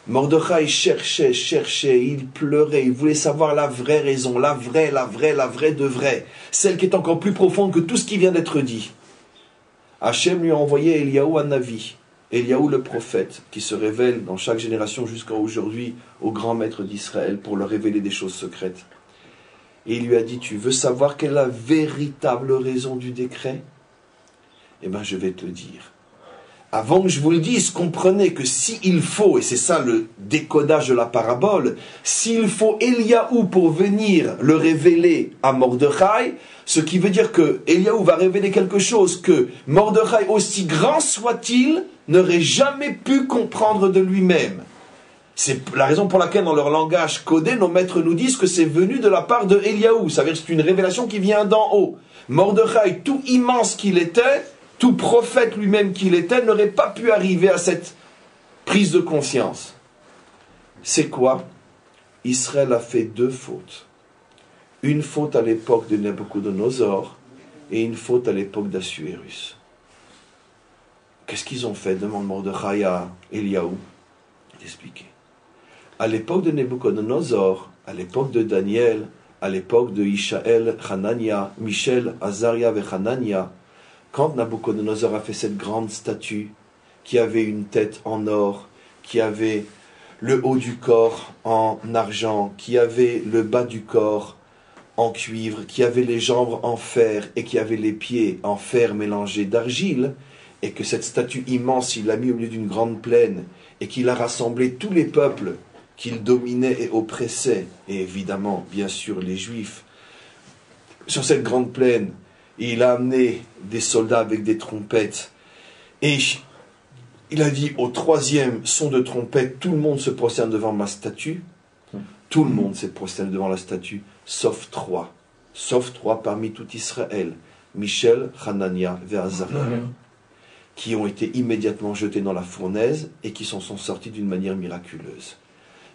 Mordechai cherchait, il pleurait, il voulait savoir la vraie raison, la vraie de vraie, celle qui est encore plus profonde que tout ce qui vient d'être dit. Hachem lui a envoyé Eliaou Hanavi, Eliaou le prophète, qui se révèle dans chaque génération jusqu'à aujourd'hui aux grands maîtres d'Israël pour leur révéler des choses secrètes. Et il lui a dit, tu veux savoir quelle est la véritable raison du décret? Eh bien, je vais te le dire. Avant que je vous le dise, comprenez que s'il faut, et c'est ça le décodage de la parabole, s'il faut Eliaou pour venir le révéler à Mordechai, ce qui veut dire que Eliaou va révéler quelque chose que Mordechai, aussi grand soit-il, n'aurait jamais pu comprendre de lui-même. C'est la raison pour laquelle dans leur langage codé, nos maîtres nous disent que c'est venu de la part de Eliaou. Ça veut dire que c'est une révélation qui vient d'en haut. Mordechai, tout immense qu'il était, tout prophète lui-même qu'il était, n'aurait pas pu arriver à cette prise de conscience. C'est quoi? Israël a fait 2 fautes. Une faute à l'époque de Nabuchodonosor et une faute à l'époque d'Assuérus. Qu'est-ce qu'ils ont fait? Demande Mordechai à Eliaou d'expliquer. À l'époque de Nabuchodonosor, à l'époque de Daniel, à l'époque de Ishaël, Hanania, Michel, Azaria et Hanania, quand Nabuchodonosor a fait cette grande statue qui avait une tête en or, qui avait le haut du corps en argent, qui avait le bas du corps en cuivre, qui avait les jambes en fer et qui avait les pieds en fer mélangé d'argile, et que cette statue immense, il l'a mis au milieu d'une grande plaine, et qu'il a rassemblé tous les peuples qu'il dominait et oppressait, et évidemment, bien sûr, les Juifs, sur cette grande plaine, et il a amené des soldats avec des trompettes, et il a dit au troisième son de trompette, tout le monde se prosterne devant ma statue, tout le monde s'est prosterné devant la statue, sauf trois parmi tout Israël, Michel, Hanania et Azaria, qui ont été immédiatement jetés dans la fournaise et qui s'en sont sortis d'une manière miraculeuse.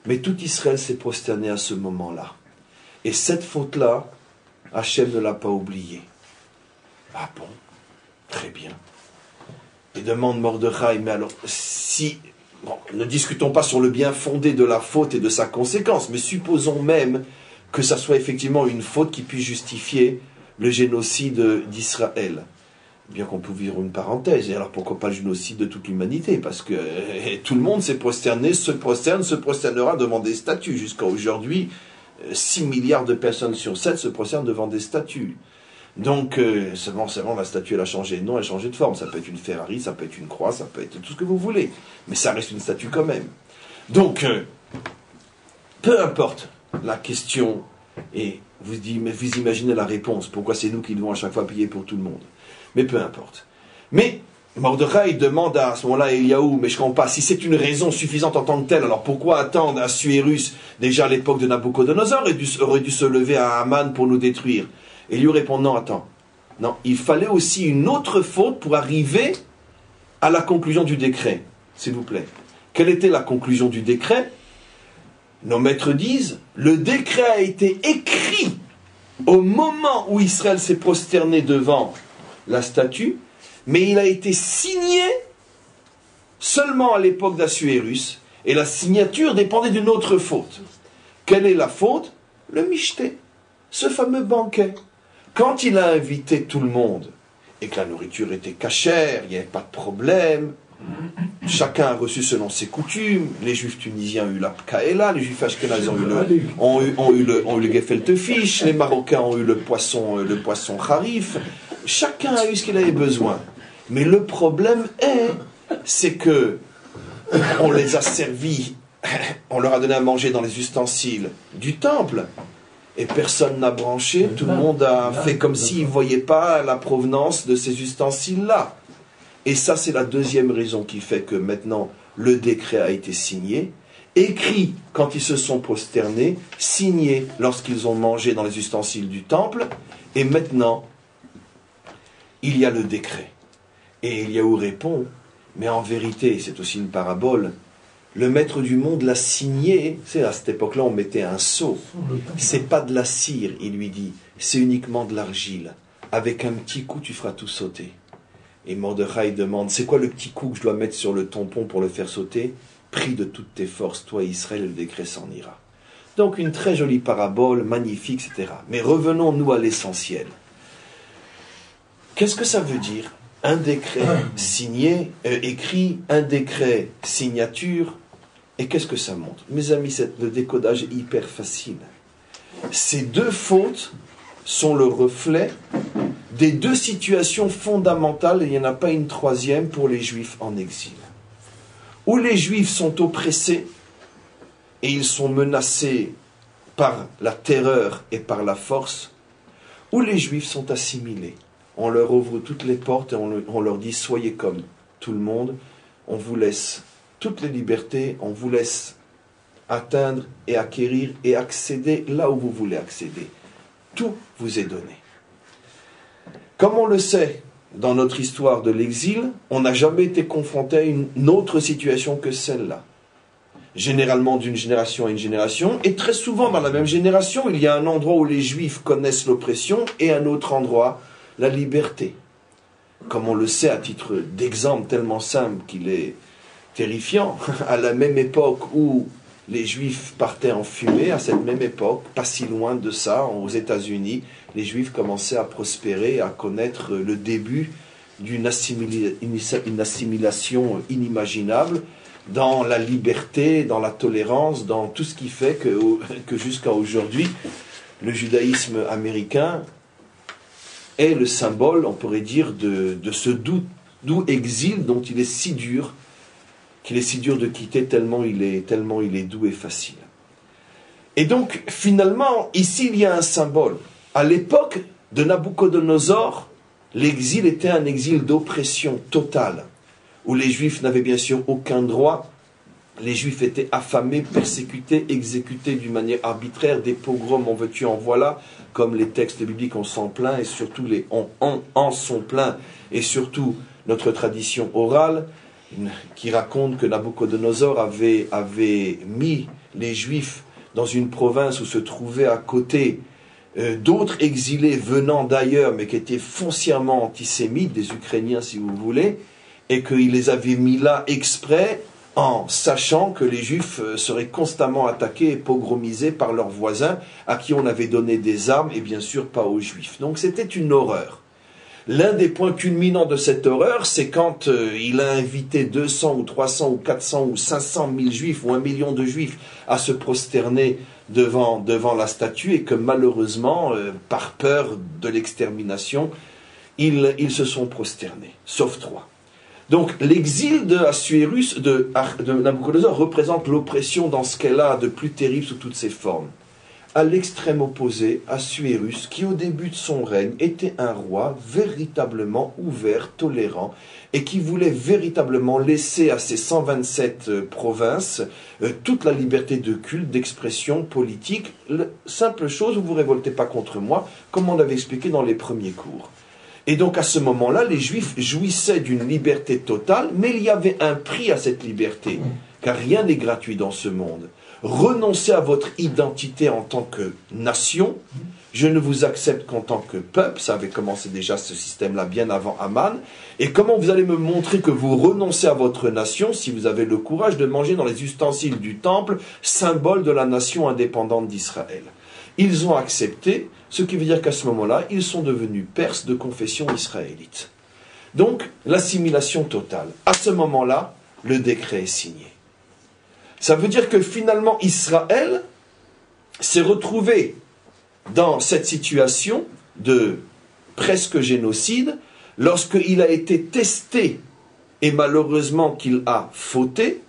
Mais tout Israël s'est prosterné à ce moment-là. Et cette faute-là, Hachem ne l'a pas oubliée. Ah bon? Très bien. Et demande Mordechai, mais alors, si... Bon, ne discutons pas sur le bien fondé de la faute et de sa conséquence, mais supposons même que ça soit effectivement une faute qui puisse justifier le génocide d'Israël. Bien qu'on peut vivre une parenthèse, et alors pourquoi pas le génocide de toute l'humanité? Parce que tout le monde s'est prosterné, se prosternera devant des statues. Jusqu'à aujourd'hui, 6 milliards de personnes sur 7 se prosternent devant des statues. Donc, seulement la statue, elle a changé de nom, elle a changé de forme. Ça peut être une Ferrari, ça peut être une croix, ça peut être tout ce que vous voulez. Mais ça reste une statue quand même. Donc, peu importe la question, et vous imaginez la réponse. Pourquoi c'est nous qui devons à chaque fois payer pour tout le monde? Mais peu importe. Mais Mordechai demande à ce moment-là à Eliaou, mais je ne comprends pas, si c'est une raison suffisante en tant que telle, alors pourquoi attendre Assuérus, déjà à l'époque de Nabuchodonosor, aurait dû se lever à Haman pour nous détruire? Et lui répond, non, attends. Non, il fallait aussi une autre faute pour arriver à la conclusion du décret. S'il vous plaît. Quelle était la conclusion du décret? Nos maîtres disent, le décret a été écrit au moment où Israël s'est prosterné devant la statue, mais il a été signé seulement à l'époque d'Assuérus, et la signature dépendait d'une autre faute. Quelle est la faute? Le michté, ce fameux banquet. Quand il a invité tout le monde, et que la nourriture était cachère, il n'y avait pas de problème, chacun a reçu selon ses coutumes, les juifs tunisiens ont eu la pkaela, les juifs ashkénazes ont eu le gefilte fish, les marocains ont eu le poisson harif, chacun a eu ce qu'il avait besoin. Mais le problème c'est que on les a servis, on leur a donné à manger dans les ustensiles du temple, et personne n'a branché, tout le monde a fait comme s'il ne voyait pas la provenance de ces ustensiles-là. Et ça, c'est la deuxième raison qui fait que maintenant, le décret a été signé, écrit quand ils se sont prosternés, signé lorsqu'ils ont mangé dans les ustensiles du temple, et maintenant, il y a le décret. Et Eliaou répond, mais en vérité, c'est aussi une parabole, le maître du monde l'a signé, c'est à cette époque-là on mettait un sceau, c'est pas de la cire, il lui dit, c'est uniquement de l'argile, avec un petit coup tu feras tout sauter. Et Mordechai demande, c'est quoi le petit coup que je dois mettre sur le tampon pour le faire sauter? Prie de toutes tes forces, toi Israël, le décret s'en ira. Donc une très jolie parabole, magnifique, etc. Mais revenons-nous à l'essentiel. Qu'est-ce que ça veut dire? Un décret signé, écrit, un décret signature, et qu'est-ce que ça montre? Mes amis, le décodage est hyper facile. Ces deux fautes sont le reflet des deux situations fondamentales, et il n'y en a pas une troisième pour les Juifs en exil. Où les Juifs sont oppressés, et ils sont menacés par la terreur et par la force, où les Juifs sont assimilés. On leur ouvre toutes les portes et on leur dit « Soyez comme tout le monde, on vous laisse toutes les libertés, on vous laisse atteindre et acquérir et accéder là où vous voulez accéder. Tout vous est donné. » Comme on le sait, dans notre histoire de l'exil, on n'a jamais été confronté à une autre situation que celle-là. généralement d'une génération à une génération, et très souvent dans la même génération, il y a un endroit où les Juifs connaissent l'oppression et un autre endroit, la liberté. Comme on le sait à titre d'exemple tellement simple qu'il est terrifiant, à la même époque où les Juifs partaient en fumée, à cette même époque, pas si loin de ça, aux États-Unis, les Juifs commençaient à prospérer, à connaître le début d'une assimilation inimaginable dans la liberté, dans la tolérance, dans tout ce qui fait que jusqu'à aujourd'hui, le judaïsme américain est le symbole, on pourrait dire, de ce doux exil dont il est si dur, qu'il est si dur de quitter tellement il est doux et facile. Et donc, finalement, ici, il y a un symbole. À l'époque de Nabuchodonosor, l'exil était un exil d'oppression totale, où les Juifs n'avaient bien sûr aucun droit. Les Juifs étaient affamés, persécutés, exécutés d'une manière arbitraire, des pogroms, en veux-tu, en voilà, comme les textes bibliques en sont pleins, et surtout les en sont pleins, et surtout notre tradition orale, qui raconte que Nabuchodonosor avait mis les Juifs dans une province où se trouvaient à côté d'autres exilés venant d'ailleurs, mais qui étaient foncièrement antisémites, des Ukrainiens si vous voulez, et qu'il les avait mis là exprès, en sachant que les Juifs seraient constamment attaqués et pogromisés par leurs voisins, à qui on avait donné des armes, et bien sûr pas aux Juifs. Donc c'était une horreur. L'un des points culminants de cette horreur, c'est quand il a invité 200 ou 300 ou 400 ou 500 000 Juifs ou 1 million de Juifs à se prosterner devant la statue, et que malheureusement, par peur de l'extermination, ils se sont prosternés, sauf 3. Donc l'exil de Assuérus, de Nabuchodonosor, représente l'oppression dans ce qu'elle a de plus terrible sous toutes ses formes. À l'extrême opposé, Assuérus, qui au début de son règne était un roi véritablement ouvert, tolérant, et qui voulait véritablement laisser à ses 127 provinces toute la liberté de culte, d'expression politique. Simple chose, vous ne vous révoltez pas contre moi, comme on l'avait expliqué dans les premiers cours. Et donc à ce moment-là, les Juifs jouissaient d'une liberté totale, mais il y avait un prix à cette liberté, car rien n'est gratuit dans ce monde. Renoncez à votre identité en tant que nation, je ne vous accepte qu'en tant que peuple, ça avait commencé déjà ce système-là bien avant Aman, et comment vous allez me montrer que vous renoncez à votre nation si vous avez le courage de manger dans les ustensiles du temple, symbole de la nation indépendante d'Israël. Ils ont accepté, ce qui veut dire qu'à ce moment-là, ils sont devenus Perses de confession israélite. Donc, l'assimilation totale. À ce moment-là, le décret est signé. Ça veut dire que finalement, Israël s'est retrouvé dans cette situation de presque génocide lorsqu'il a été testé, et malheureusement qu'il a fauté.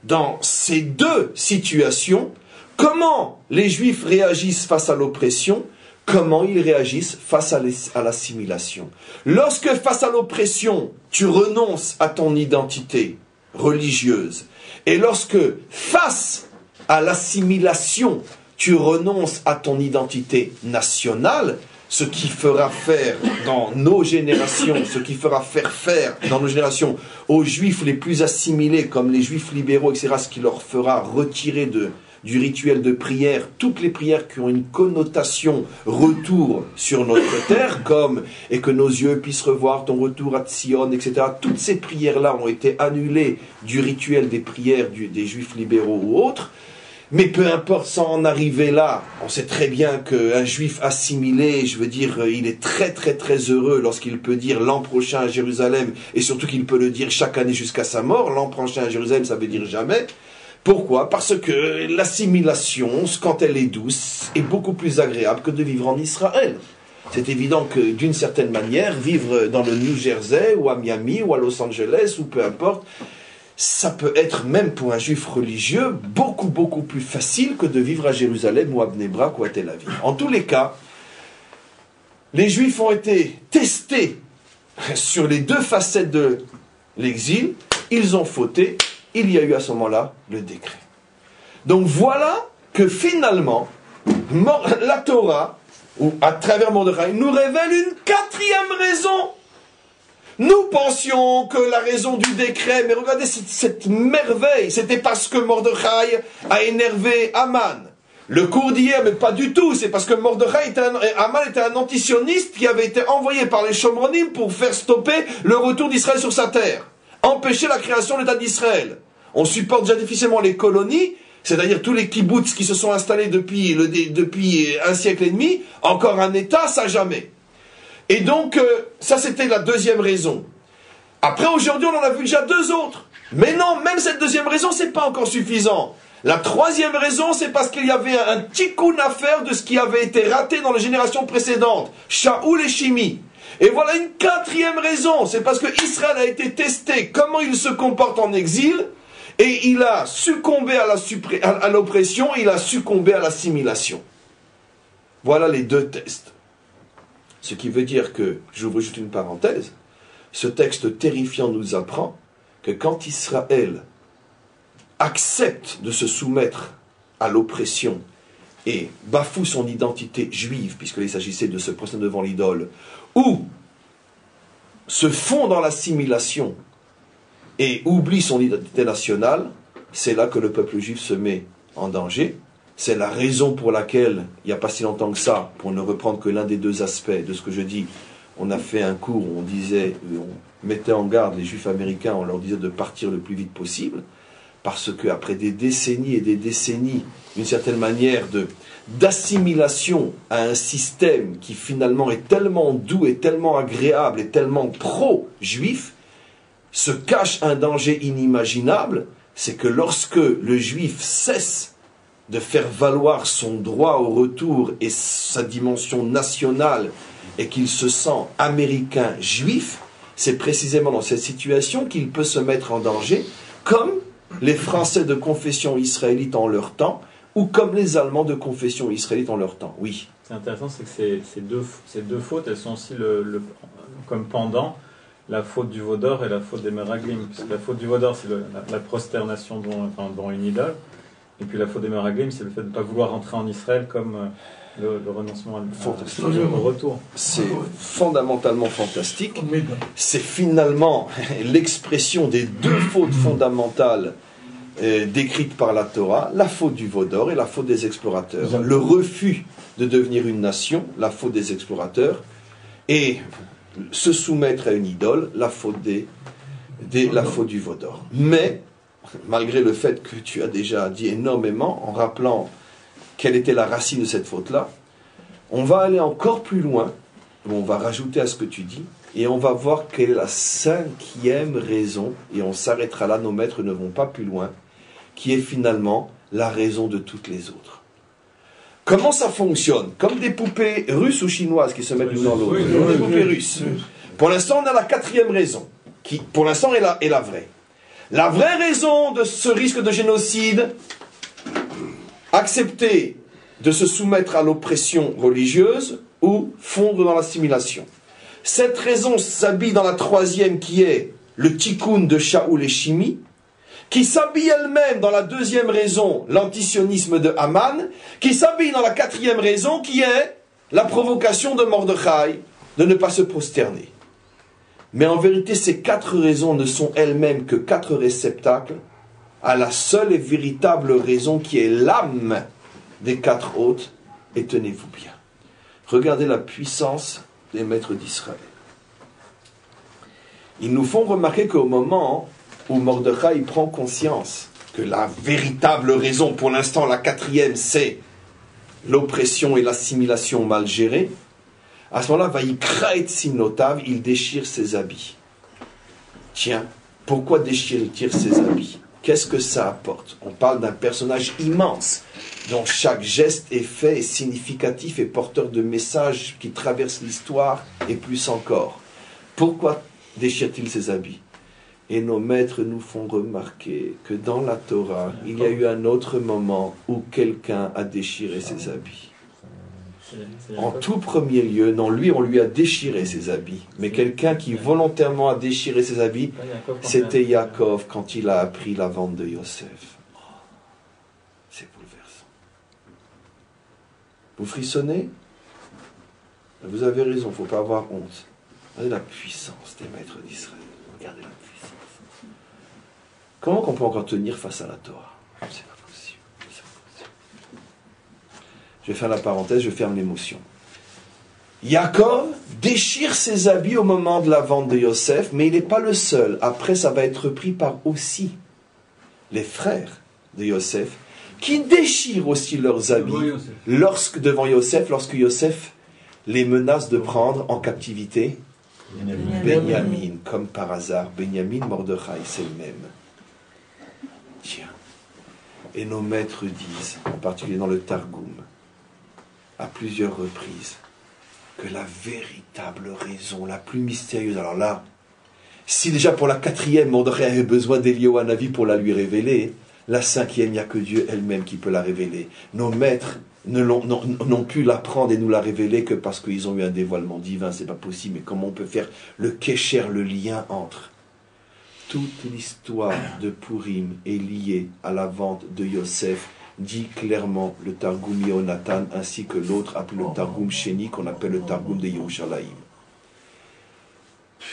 Dans ces deux situations, comment les Juifs réagissent face à l'oppression, comment ils réagissent face à l'assimilation. Lorsque face à l'oppression, tu renonces à ton identité religieuse, et lorsque face à l'assimilation, tu renonces à ton identité nationale, ce qui fera faire dans nos générations, ce qui fera faire dans nos générations aux Juifs les plus assimilés, comme les Juifs libéraux, etc., ce qui leur fera retirer du rituel de prière toutes les prières qui ont une connotation retour sur notre terre, comme « et que nos yeux puissent revoir ton retour à Tsion », etc. Toutes ces prières-là ont été annulées du rituel des prières des Juifs libéraux ou autres. Mais peu importe, sans en arriver là, on sait très bien qu'un Juif assimilé, je veux dire, il est très très très heureux lorsqu'il peut dire l'an prochain à Jérusalem, et surtout qu'il peut le dire chaque année jusqu'à sa mort. L'an prochain à Jérusalem, ça veut dire jamais. Pourquoi ? Parce que l'assimilation, quand elle est douce, est beaucoup plus agréable que de vivre en Israël. C'est évident que d'une certaine manière, vivre dans le New Jersey, ou à Miami, ou à Los Angeles, ou peu importe, ça peut être, même pour un juif religieux, beaucoup, beaucoup plus facile que de vivre à Jérusalem ou à Bnei Brak ou à Tel Aviv. En tous les cas, les juifs ont été testés sur les deux facettes de l'exil, ils ont fauté, il y a eu à ce moment-là le décret. Donc voilà que finalement, la Torah, ou à travers Mordechai, nous révèle une quatrième raison Nous pensions que la raison du décret, mais regardez cette merveille, c'était parce que Mordechai a énervé Aman. Le cours d'hier, mais pas du tout, c'est parce que Aman était un antisioniste qui avait été envoyé par les Shomronim pour faire stopper le retour d'Israël sur sa terre, empêcher la création de l'État d'Israël. On supporte déjà difficilement les colonies, c'est-à-dire tous les kibbutz qui se sont installés depuis un siècle et demi, encore un État, ça jamais. Et donc, ça c'était la deuxième raison. Après, aujourd'hui, on en a vu déjà deux autres. Mais non, même cette deuxième raison, c'est pas encore suffisant. La troisième raison, c'est parce qu'il y avait un tikkun à faire de ce qui avait été raté dans les générations précédentes. Shaoul et Shimi. Et voilà une quatrième raison, c'est parce que Israël a été testé comment il se comporte en exil, et il a succombé à l'oppression, il a succombé à l'assimilation. Voilà les deux tests. Ce qui veut dire que, j'ouvre juste une parenthèse, ce texte terrifiant nous apprend que quand Israël accepte de se soumettre à l'oppression et bafoue son identité juive, puisqu'il s'agissait de se prosterner devant l'idole, ou se fond dans l'assimilation et oublie son identité nationale, c'est là que le peuple juif se met en danger. C'est la raison pour laquelle, il n'y a pas si longtemps que ça, pour ne reprendre que l'un des deux aspects de ce que je dis, on a fait un cours où on mettait en garde les juifs américains, on leur disait de partir le plus vite possible, parce qu'après des décennies et des décennies, d'une certaine manière, d'assimilation à un système qui finalement est tellement doux et tellement agréable et tellement pro-juif, se cache un danger inimaginable, c'est que lorsque le juif cesse de faire valoir son droit au retour et sa dimension nationale, et qu'il se sent américain juif, c'est précisément dans cette situation qu'il peut se mettre en danger, comme les Français de confession israélite en leur temps, ou comme les Allemands de confession israélite en leur temps. Oui. C'est intéressant, c'est que ces deux fautes, elles sont aussi comme pendant la faute du Vaudor et la faute des Meraglim. Puisque la faute du Vaudor, c'est la prosternation devant une idole. Et puis la faute des Meraglim, c'est le fait de ne pas vouloir entrer en Israël comme le renoncement au retour. C'est fondamentalement fantastique. C'est finalement l'expression des deux fautes fondamentales décrites par la Torah, la faute du Vaudor et la faute des explorateurs. Le refus de devenir une nation, la faute des explorateurs, et se soumettre à une idole, la faute du Vaudor. Mais, malgré le fait que tu as déjà dit énormément, en rappelant quelle était la racine de cette faute-là, on va aller encore plus loin, on va rajouter à ce que tu dis, et on va voir quelle est la cinquième raison, et on s'arrêtera là, nos maîtres ne vont pas plus loin, qui est finalement la raison de toutes les autres. Comment ça fonctionne? Comme des poupées russes ou chinoises qui se mettent l'une dans l'autre. Des poupées russes. Pour l'instant, on a la quatrième raison, qui pour l'instant est la vraie. La vraie raison de ce risque de génocide, accepter de se soumettre à l'oppression religieuse ou fondre dans l'assimilation. Cette raison s'habille dans la troisième qui est le tikkun de Shaoul et Shimi, qui s'habille elle-même dans la deuxième raison, l'antisionisme de Haman, qui s'habille dans la quatrième raison qui est la provocation de Mordechai de ne pas se prosterner. Mais en vérité, ces quatre raisons ne sont elles-mêmes que quatre réceptacles à la seule et véritable raison qui est l'âme des quatre autres. Et tenez-vous bien. Regardez la puissance des maîtres d'Israël. Ils nous font remarquer qu'au moment où Mordechai prend conscience que la véritable raison, pour l'instant la quatrième, c'est l'oppression et l'assimilation mal gérée, à ce moment-là, Vaïkra Simnotav, il déchire ses habits. Tiens, pourquoi déchire-t-il ses habits? Qu'est-ce que ça apporte? On parle d'un personnage immense, dont chaque geste et fait est significatif et porteur de messages qui traversent l'histoire et plus encore. Pourquoi déchire-t-il ses habits? Et nos maîtres nous font remarquer que dans la Torah, il y a eu un autre moment où quelqu'un a déchiré ses habits. En tout premier lieu, non, lui, on lui a déchiré ses habits. Mais quelqu'un qui volontairement a déchiré ses habits, c'était Yaakov quand il a appris la vente de Yosef. Oh, c'est bouleversant. Vous frissonnez? Vous avez raison, il ne faut pas avoir honte. Regardez la puissance des maîtres d'Israël. Regardez la puissance. Comment qu'on peut encore tenir face à la Torah? C'est pas possible. C'est pas possible. Je vais faire la parenthèse, je ferme l'émotion. Yaakov déchire ses habits au moment de la vente de Yosef, mais il n'est pas le seul. Après, ça va être repris par aussi les frères de Yosef, qui déchirent aussi leurs habits devant Yosef, lorsque Yosef les menace de prendre en captivité Benyamin, comme par hasard. Benyamin, Mordechai, c'est le même. Tiens. Et nos maîtres disent, en particulier dans le Targum, à plusieurs reprises, que la véritable raison, la plus mystérieuse, alors là, si déjà pour la 4e, Mordechai avait besoin d'Eliyahu Hanavi pour la lui révéler, la 5e, il n'y a que Dieu elle-même qui peut la révéler. Nos maîtres n'ont pu l'apprendre et nous la révéler que parce qu'ils ont eu un dévoilement divin, c'est pas possible. Mais comment on peut faire le kécher, le lien entre toute l'histoire de Purim est liée à la vente de Yosef, dit clairement le Targum Yonatan, ainsi que l'autre appelé le Targum Sheni, qu'on appelle le Targum de Yerushalayim.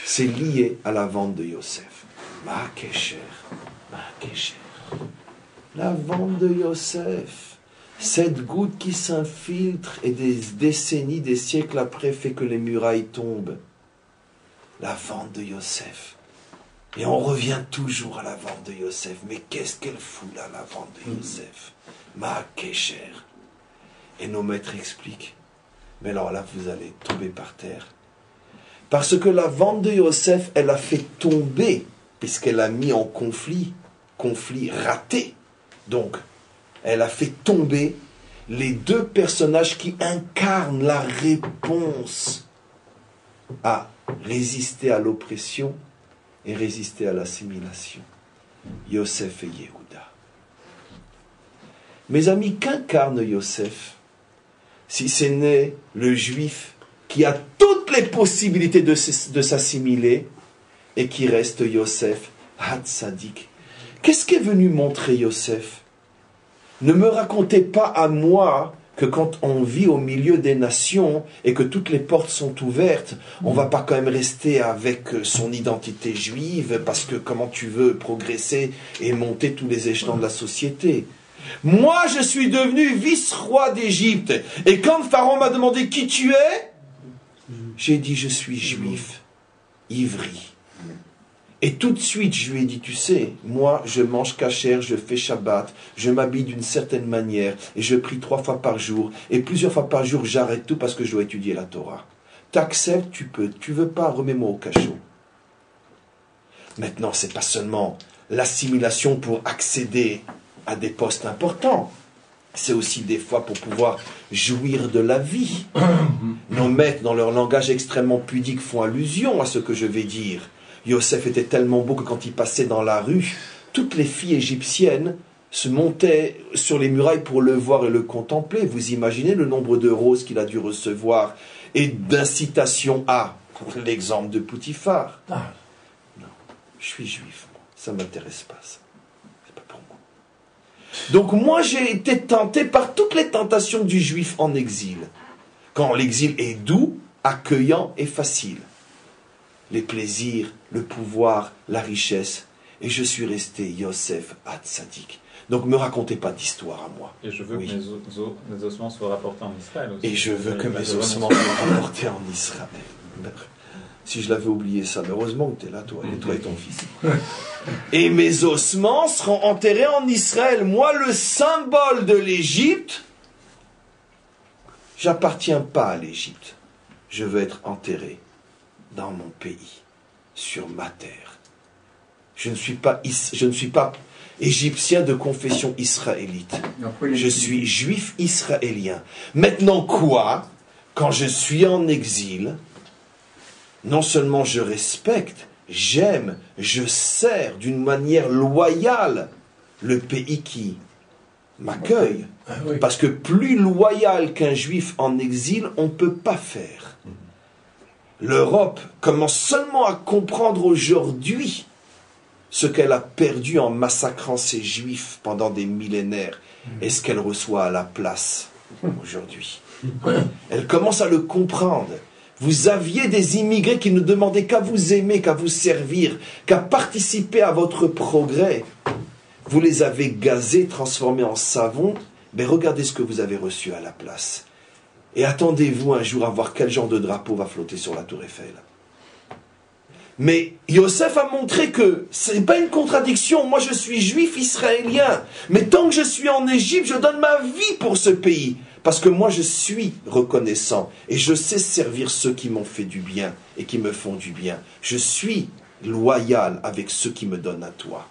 C'est lié à la vente de Yosef. Ma kécher. La vente de Yosef, cette goutte qui s'infiltre et des décennies, des siècles après fait que les murailles tombent. La vente de Yosef. Et on revient toujours à la vente de Yosef. Mais qu'est-ce qu'elle fout là, la vente de Yosef? Ma kécher. Et nos maîtres expliquent. Mais alors là, vous allez tomber par terre. Parce que la vente de Yosef, elle a fait tomber, puisqu'elle a mis en conflit raté. Donc, elle a fait tomber les deux personnages qui incarnent la réponse à résister à l'oppression et résister à l'assimilation. Yosef et Yehuda. Mes amis, qu'incarne Yosef si ce n'est le juif qui a toutes les possibilités de s'assimiler et qui reste Yosef, Hatzadik? Qu'est-ce qu'est venu montrer Yosef? Ne me racontez pas à moi que quand on vit au milieu des nations et que toutes les portes sont ouvertes, on ne va pas quand même rester avec son identité juive, parce que comment tu veux progresser et monter tous les échelons de la société? Moi, je suis devenu vice-roi d'Égypte, et quand Pharaon m'a demandé qui tu es, j'ai dit je suis juif, ivri. Et tout de suite, je lui ai dit, tu sais, moi, je mange kasher, je fais Shabbat, je m'habille d'une certaine manière, et je prie 3 fois par jour, et plusieurs fois par jour, j'arrête tout parce que je dois étudier la Torah. T'acceptes, tu peux. Tu veux pas, remets-moi au cachot. Maintenant, c'est pas seulement l'assimilation pour accéder à des postes importants. C'est aussi des fois pour pouvoir jouir de la vie. Nos maîtres, dans leur langage extrêmement pudique, font allusion à ce que je vais dire. Yosef était tellement beau que quand il passait dans la rue, toutes les filles égyptiennes se montaient sur les murailles pour le voir et le contempler. Vous imaginez le nombre de roses qu'il a dû recevoir et d'incitation à l'exemple de Poutifar. Non, je suis juif, moi. Ça ne m'intéresse pas, ça. C'est pas pour moi. Donc moi, j'ai été tenté par toutes les tentations du juif en exil. Quand l'exil est doux, accueillant et facile. Les plaisirs, le pouvoir, la richesse. Et je suis resté Yosef Hatzadik. Donc ne me racontez pas d'histoire à moi. Et je veux que mes ossements soient rapportés en Israël aussi. Et je veux que mes ossements soient rapportés en Israël. Si je l'avais oublié ça, mais heureusement que tu es là, toi et ton fils. Et mes ossements seront enterrés en Israël. Moi, le symbole de l'Égypte, j'appartiens pas à l'Égypte. Je veux être enterré dans mon pays, sur ma terre. Je ne suis pas égyptien de confession israélite. Je suis juif israélien. Maintenant quoi? Quand je suis en exil, non seulement je respecte, j'aime, je sers d'une manière loyale le pays qui m'accueille. Parce que plus loyal qu'un juif en exil, on ne peut pas faire. L'Europe commence seulement à comprendre aujourd'hui ce qu'elle a perdu en massacrant ses juifs pendant des millénaires et ce qu'elle reçoit à la place aujourd'hui. Elle commence à le comprendre. vous aviez des immigrés qui ne demandaient qu'à vous aimer, qu'à vous servir, qu'à participer à votre progrès. Vous les avez gazés, transformés en savon, mais regardez ce que vous avez reçu à la place. Et attendez-vous un jour à voir quel genre de drapeau va flotter sur la tour Eiffel. Mais Yosef a montré que ce n'est pas une contradiction. Moi, je suis juif israélien. Mais tant que je suis en Égypte, je donne ma vie pour ce pays. Parce que moi, je suis reconnaissant. Et je sais servir ceux qui m'ont fait du bien et qui me font du bien. Je suis loyal avec ceux qui me donnent à toi.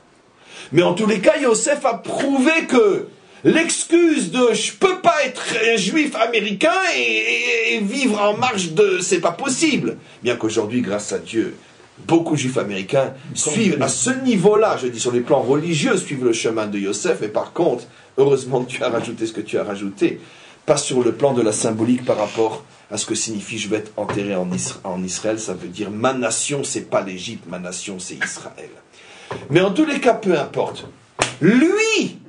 Mais en tous les cas, Yosef a prouvé que l'excuse de « je peux pas être un juif américain et vivre en marge de... » c'est pas possible. Bien qu'aujourd'hui, grâce à Dieu, beaucoup de juifs américains suivent à ce niveau-là, je dis sur les plans religieux, suivent le chemin de Yosef. Et par contre, heureusement que tu as rajouté ce que tu as rajouté, pas sur le plan de la symbolique par rapport à ce que signifie « je vais être enterré en Israël », ça veut dire « ma nation, c'est pas l'Égypte, ma nation, c'est Israël ». Mais en tous les cas, peu importe. Lui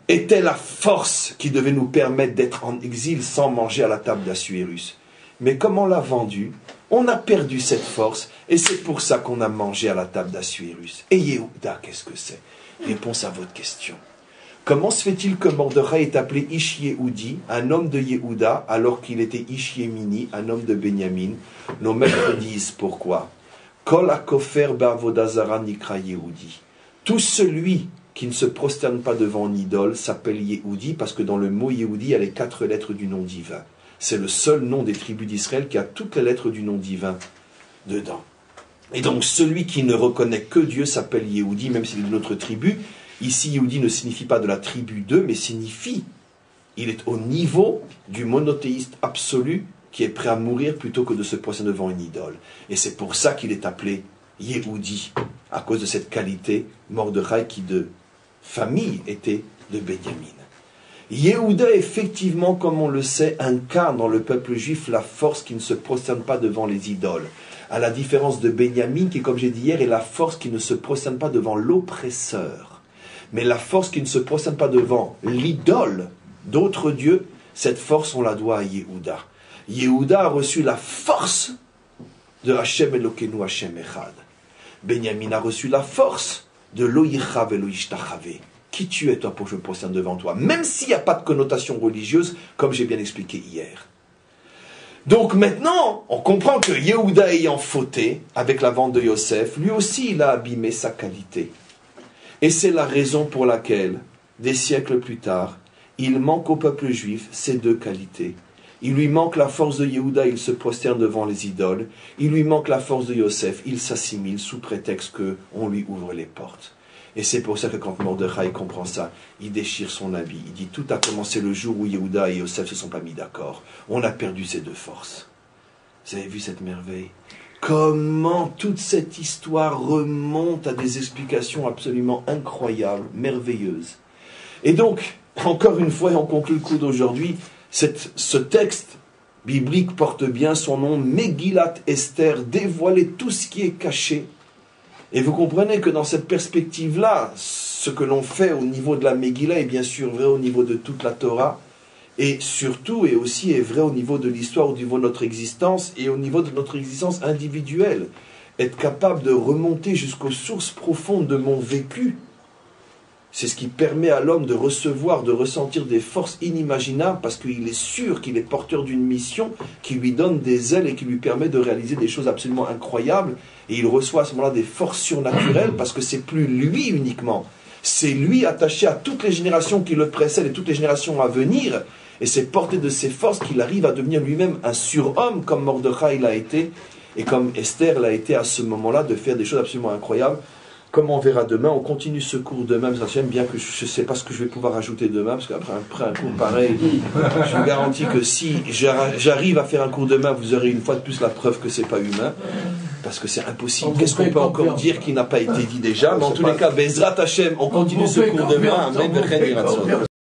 était la force qui devait nous permettre d'être en exil sans manger à la table d'Assuérus. Mais comme on l'a vendu, on a perdu cette force, et c'est pour ça qu'on a mangé à la table d'Assuérus. Et Yehuda, qu'est-ce que c'est? Réponse à votre question. Comment se fait-il que Mordechai est appelé Ish Yehudi, un homme de Yehuda, alors qu'il était Ish Yemini, un homme de Benyamin? Nos maîtres disent pourquoi. Kol hakofer be'avoda zara nikra Yehudi. Tout celui qui ne se prosterne pas devant une idole s'appelle Yehudi, parce que dans le mot Yehudi, il y a les 4 lettres du nom divin. C'est le seul nom des tribus d'Israël qui a toutes les lettres du nom divin dedans. Et donc celui qui ne reconnaît que Dieu s'appelle Yehudi, même s'il est d'une autre tribu. Ici, Yehudi ne signifie pas de la tribu d'eux, mais signifie, il est au niveau du monothéiste absolu qui est prêt à mourir plutôt que de se prosterner devant une idole. Et c'est pour ça qu'il est appelé Yehudi, à cause de cette qualité, Mordechai qui de famille était de Benjamin. Yehuda, effectivement, comme on le sait, incarne dans le peuple juif la force qui ne se prosterne pas devant les idoles. À la différence de Benjamin, qui, comme j'ai dit hier, est la force qui ne se prosterne pas devant l'oppresseur. Mais la force qui ne se prosterne pas devant l'idole d'autres dieux, cette force, on la doit à Yehuda. Yehuda a reçu la force de Hashem Elokeinu Hashem Echad. Benjamin a reçu la force de Lo Yichav et Lo Yishtachave. Qui tu es, toi, pour que je me prosterne devant toi? Même s'il n'y a pas de connotation religieuse, comme j'ai bien expliqué hier. Donc maintenant, on comprend que Yehuda ayant fauté avec la vente de Yosef, lui aussi, il a abîmé sa qualité. Et c'est la raison pour laquelle, des siècles plus tard, il manque au peuple juif ces 2 qualités. Il lui manque la force de Yehuda, il se prosterne devant les idoles. Il lui manque la force de Yosef, il s'assimile sous prétexte qu'on lui ouvre les portes. Et c'est pour ça que quand Mordechai comprend ça, il déchire son habit. Il dit, tout a commencé le jour où Yehuda et Yosef ne se sont pas mis d'accord. On a perdu ces 2 forces. Vous avez vu cette merveille? Comment toute cette histoire remonte à des explications absolument incroyables, merveilleuses. Et donc, encore une fois, et on conclut le cours d'aujourd'hui, ce texte biblique porte bien son nom, Megillat Esther, dévoiler tout ce qui est caché. Et vous comprenez que dans cette perspective-là, ce que l'on fait au niveau de la Megillah est bien sûr vrai au niveau de toute la Torah, et surtout et aussi est vrai au niveau de l'histoire, au niveau de notre existence, et au niveau de notre existence individuelle. Être capable de remonter jusqu'aux sources profondes de mon vécu, c'est ce qui permet à l'homme de recevoir, de ressentir des forces inimaginables, parce qu'il est sûr qu'il est porteur d'une mission qui lui donne des ailes et qui lui permet de réaliser des choses absolument incroyables. Et il reçoit à ce moment-là des forces surnaturelles, parce que c'est plus lui uniquement. C'est lui attaché à toutes les générations qui le précèdent et toutes les générations à venir. Et c'est porté de ces forces qu'il arrive à devenir lui-même un surhomme, comme Mordechai l'a été, et comme Esther l'a été à ce moment-là, de faire des choses absolument incroyables. Comme on verra demain, on continue ce cours demain, bien que je ne sais pas ce que je vais pouvoir ajouter demain, parce qu'après un cours pareil, je vous garantis que si j'arrive à faire un cours demain, vous aurez une fois de plus la preuve que ce n'est pas humain, parce que c'est impossible. Qu'est-ce qu'on peut encore dire qui n'a pas été dit déjà? Mais en tous les cas, Bezrat Hashem, on continue ce cours demain. Amen.